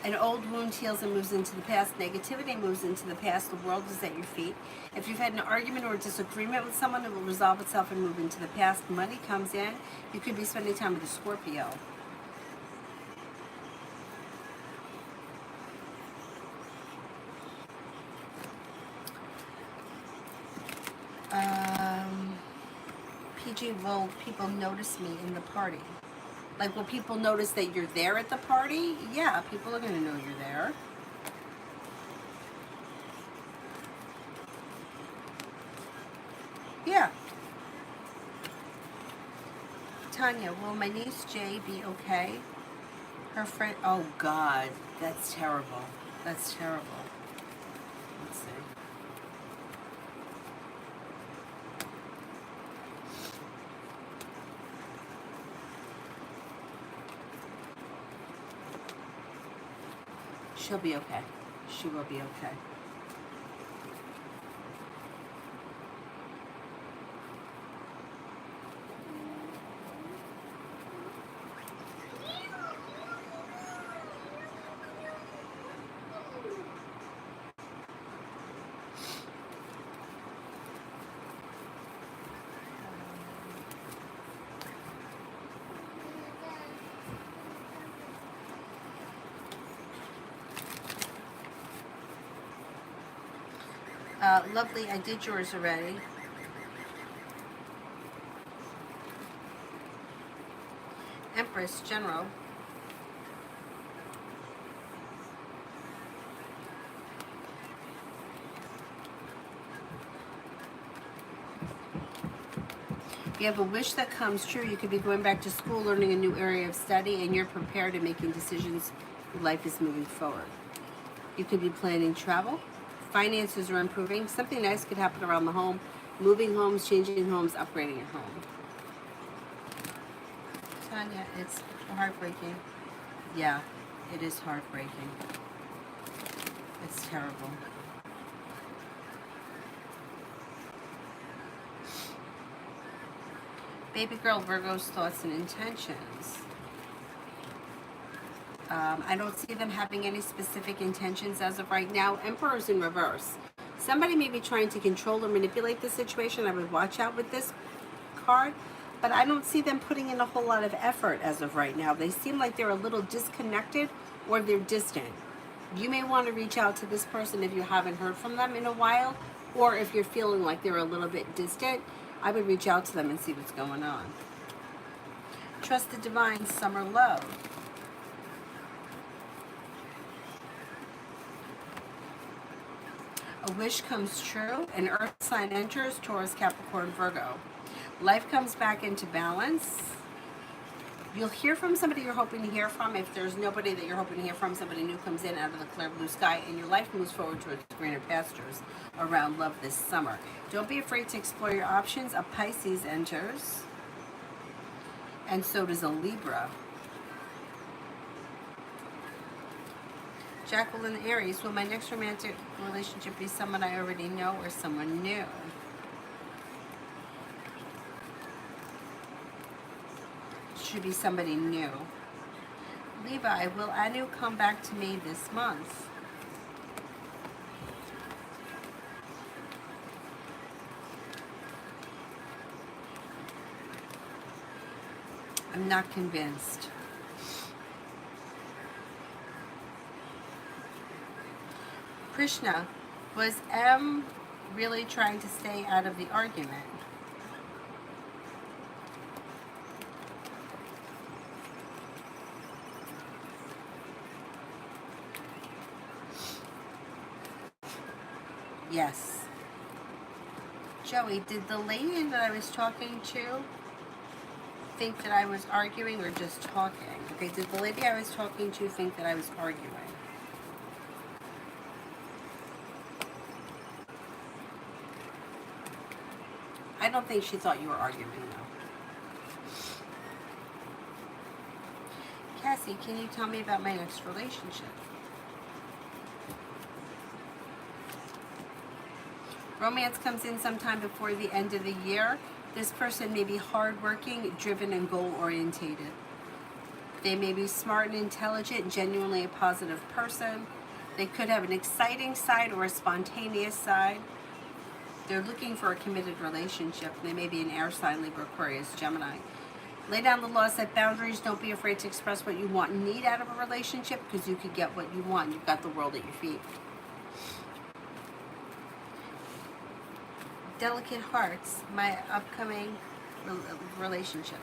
An old wound heals and moves into the past. Negativity moves into the past. The world is at your feet. If you've had an argument or a disagreement with someone, it will resolve itself and move into the past. Money comes in. You could be spending time with a Scorpio. PG, will people notice me in the party? Like, will people notice that you're there at the party? Yeah, people are going to know you're there. Yeah. Tanya, will my niece Jay be okay? Her friend, oh God, that's terrible. That's terrible. Let's see. She'll be okay. She will be okay. Lovely, I did yours already. Empress, General. If you have a wish that comes true, you could be going back to school, learning a new area of study, and you're prepared and making decisions. Your life is moving forward. You could be planning travel. Finances are improving. Something nice could happen around the home. Moving homes, changing homes, upgrading your home. Tanya, it's heartbreaking. Yeah, it is heartbreaking. It's terrible. Baby girl, Virgo's thoughts and intentions. I don't see them having any specific intentions as of right now. Emperor's in reverse. Somebody may be trying to control or manipulate the situation. I would watch out with this card. But I don't see them putting in a whole lot of effort as of right now. They seem like they're a little disconnected or they're distant. You may want to reach out to this person if you haven't heard from them in a while, or if you're feeling like they're a little bit distant, I would reach out to them and see what's going on. Trust the divine, summer love. A wish comes true, an earth sign enters, Taurus, Capricorn, Virgo. Life comes back into balance. You'll hear from somebody you're hoping to hear from. If there's nobody that you're hoping to hear from, somebody new comes in out of the clear blue sky, and your life moves forward towards greener pastures around love this summer. Don't be afraid to explore your options. A Pisces enters, and so does a Libra. Jacqueline Aries, will my next romantic relationship be someone I already know or someone new? Should be somebody new. Levi, will Anu come back to me this month? I'm not convinced. Krishna, was M really trying to stay out of the argument? Yes. Joey, did the lady that I was talking to think that I was arguing or just talking? Okay, did the lady I was talking to think that I was arguing? I don't think she thought you were arguing, though. Cassie, can you tell me about my next relationship? Romance comes in sometime before the end of the year. This person may be hardworking, driven, and goal-orientated. They may be smart and intelligent, genuinely a positive person. They could have an exciting side or a spontaneous side. They're looking for a committed relationship. They may be an air sign, Libra, Aquarius, Gemini. Lay down the law, set boundaries. Don't be afraid to express what you want and need out of a relationship, because you could get what you want. You've got the world at your feet. Delicate hearts, my upcoming relationship.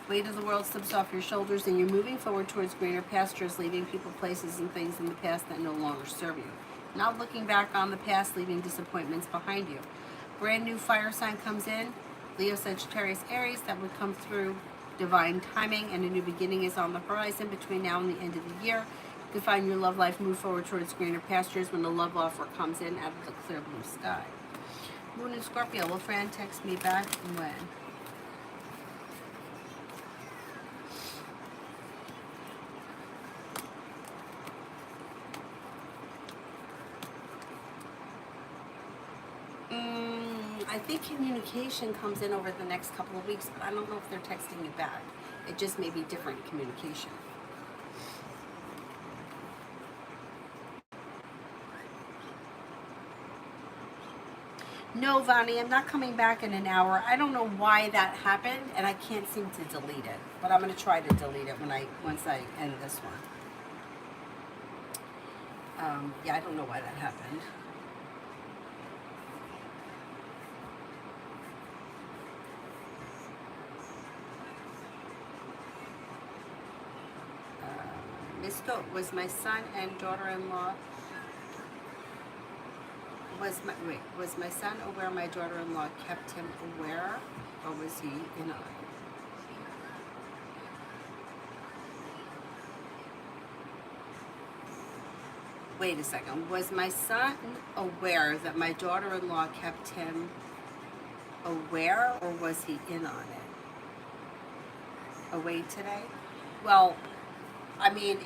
Weight of the world slips off your shoulders and you're moving forward towards greener pastures, leaving people, places, and things in the past that no longer serve you. Not looking back on the past, leaving disappointments behind you. Brand new fire sign comes in. Leo, Sagittarius, Aries, that would come through divine timing, and a new beginning is on the horizon between now and the end of the year. You can find your love life move forward towards greener pastures when the love offer comes in out of the clear blue sky. Moon and Scorpio, will Fran text me back when? I think communication comes in over the next couple of weeks, but I don't know if they're texting you back. It just may be different communication. No, Vani, I'm not coming back in an hour. I don't know why that happened, and I can't seem to delete it. But I'm going to try to delete it once I end this one. Yeah, I don't know why that happened. Misco, was my son and daughter-in-law, was my son aware my daughter-in-law kept him aware, or was he in on it? Wait a second, was my son aware that my daughter-in-law kept him aware, or was he in on it? Away today? Well, I mean,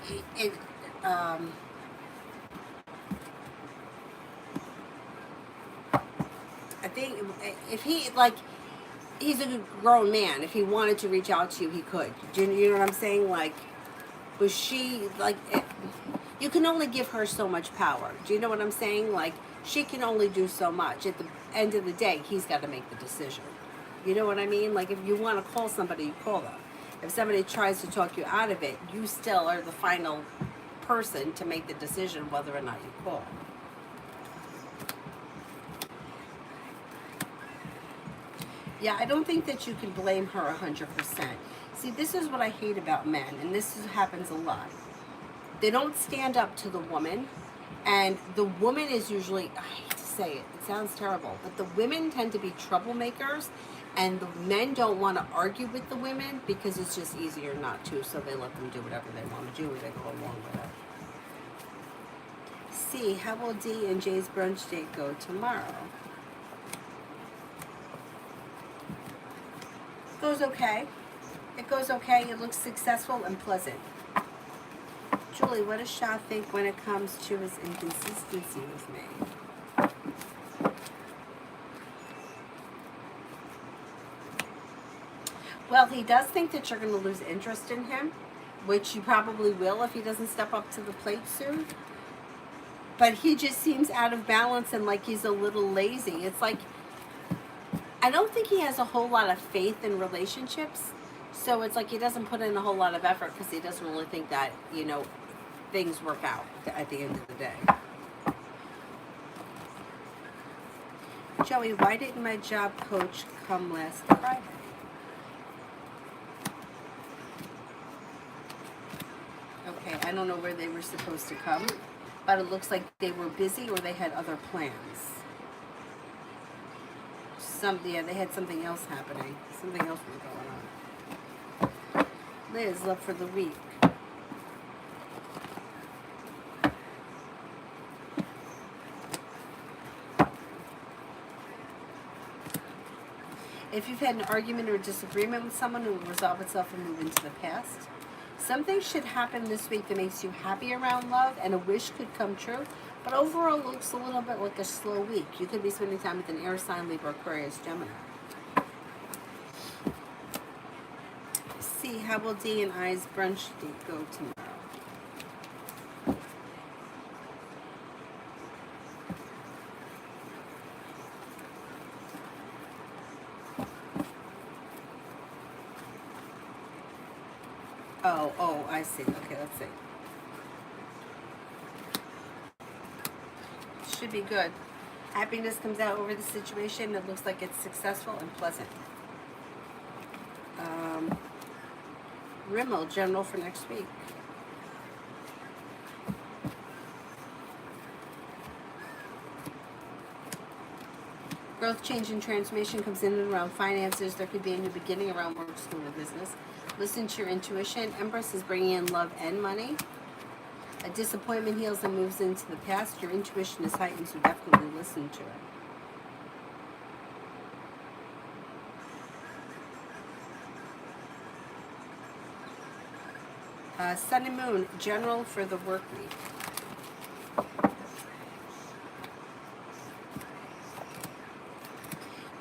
I think if he, like, he's a grown man. If he wanted to reach out to you, he could. Do you know what I'm saying? Like, was she, like, you can only give her so much power. Do you know what I'm saying? Like, she can only do so much. At the end of the day, he's got to make the decision. You know what I mean? Like, if you want to call somebody, you call them. If somebody tries to talk you out of it, you still are the final person to make the decision whether or not you call. Yeah, I don't think that you can blame her 100%. See, this is what I hate about men, and happens a lot. They don't stand up to the woman, and the woman is usually, I hate to say it, it sounds terrible, but the women tend to be troublemakers, and the men don't want to argue with the women because it's just easier not to, so they let them do whatever they want to do, or they go along with it. C, how will D and J's brunch date go tomorrow? Goes okay. It goes okay. It looks successful and pleasant. Julie, what does Shah think when it comes to his inconsistency with me? Well, he does think that you're going to lose interest in him, which you probably will if he doesn't step up to the plate soon. But he just seems out of balance and like he's a little lazy. It's like, I don't think he has a whole lot of faith in relationships. So it's like he doesn't put in a whole lot of effort because he doesn't really think that, you know, things work out at the end of the day. Joey, why didn't my job coach come last Friday? Okay, I don't know where they were supposed to come, but it looks like they were busy or they had other plans. Yeah, they had something else happening. Something else was going on. Liz, love for the week. If you've had an argument or disagreement with someone, it will resolve itself and move into the past. Something should happen this week that makes you happy around love, and a wish could come true. But overall, it looks a little bit like a slow week. You could be spending time with an air sign, Libra, Aquarius, Gemini. C, Julie, how will D and I's brunch date go tomorrow? Oh, I see. Okay, let's see. Should be good. Happiness comes out over the situation. It looks like it's successful and pleasant. Rimmel, general for next week. Growth, change, and transformation comes in and around finances. There could be a new beginning around work, school, or business. Listen to your intuition. Empress is bringing in love and money. A disappointment heals and moves into the past. Your intuition is heightened, so definitely listen to it. Sun and Moon, general for the work week.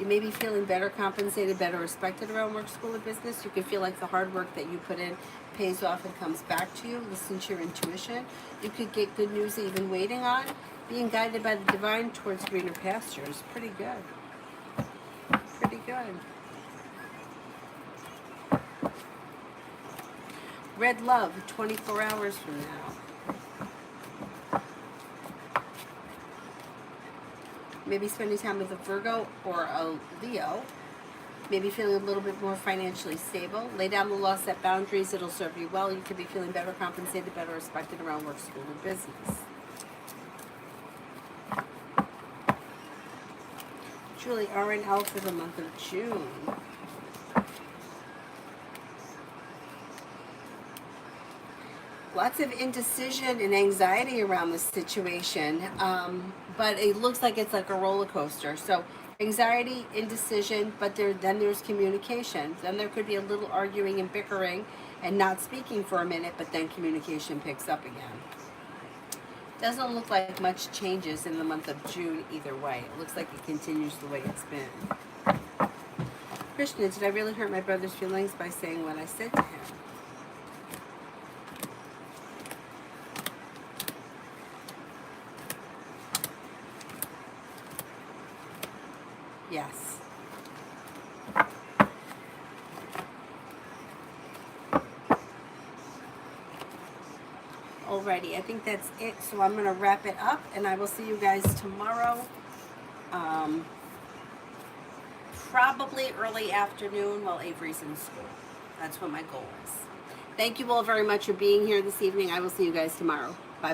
You may be feeling better compensated, better respected around work, school, or business. You can feel like the hard work that you put in pays off and comes back to you. Listen to your intuition. You could get good news that you've been waiting on. Being guided by the divine towards greener pastures. Pretty good. Pretty good. Red Love, 24 hours from now. Maybe spending time with a Virgo or a Leo. Maybe feeling a little bit more financially stable. Lay down the law, set boundaries. It'll serve you well. You could be feeling better compensated, better respected around work, school, or business. Julie, RNL for the month of June. Lots of indecision and anxiety around this situation, but it looks like it's like a roller coaster. So anxiety, indecision, but then there's communication. Then there could be a little arguing and bickering and not speaking for a minute, but then communication picks up again. Doesn't look like much changes in the month of June either way. It looks like it continues the way it's been. Krishna, did I really hurt my brother's feelings by saying what I said to him? Yes. Alrighty, I think that's it. So I'm going to wrap it up, and I will see you guys tomorrow. Probably early afternoon while Avery's in school. That's what my goal is. Thank you all very much for being here this evening. I will see you guys tomorrow.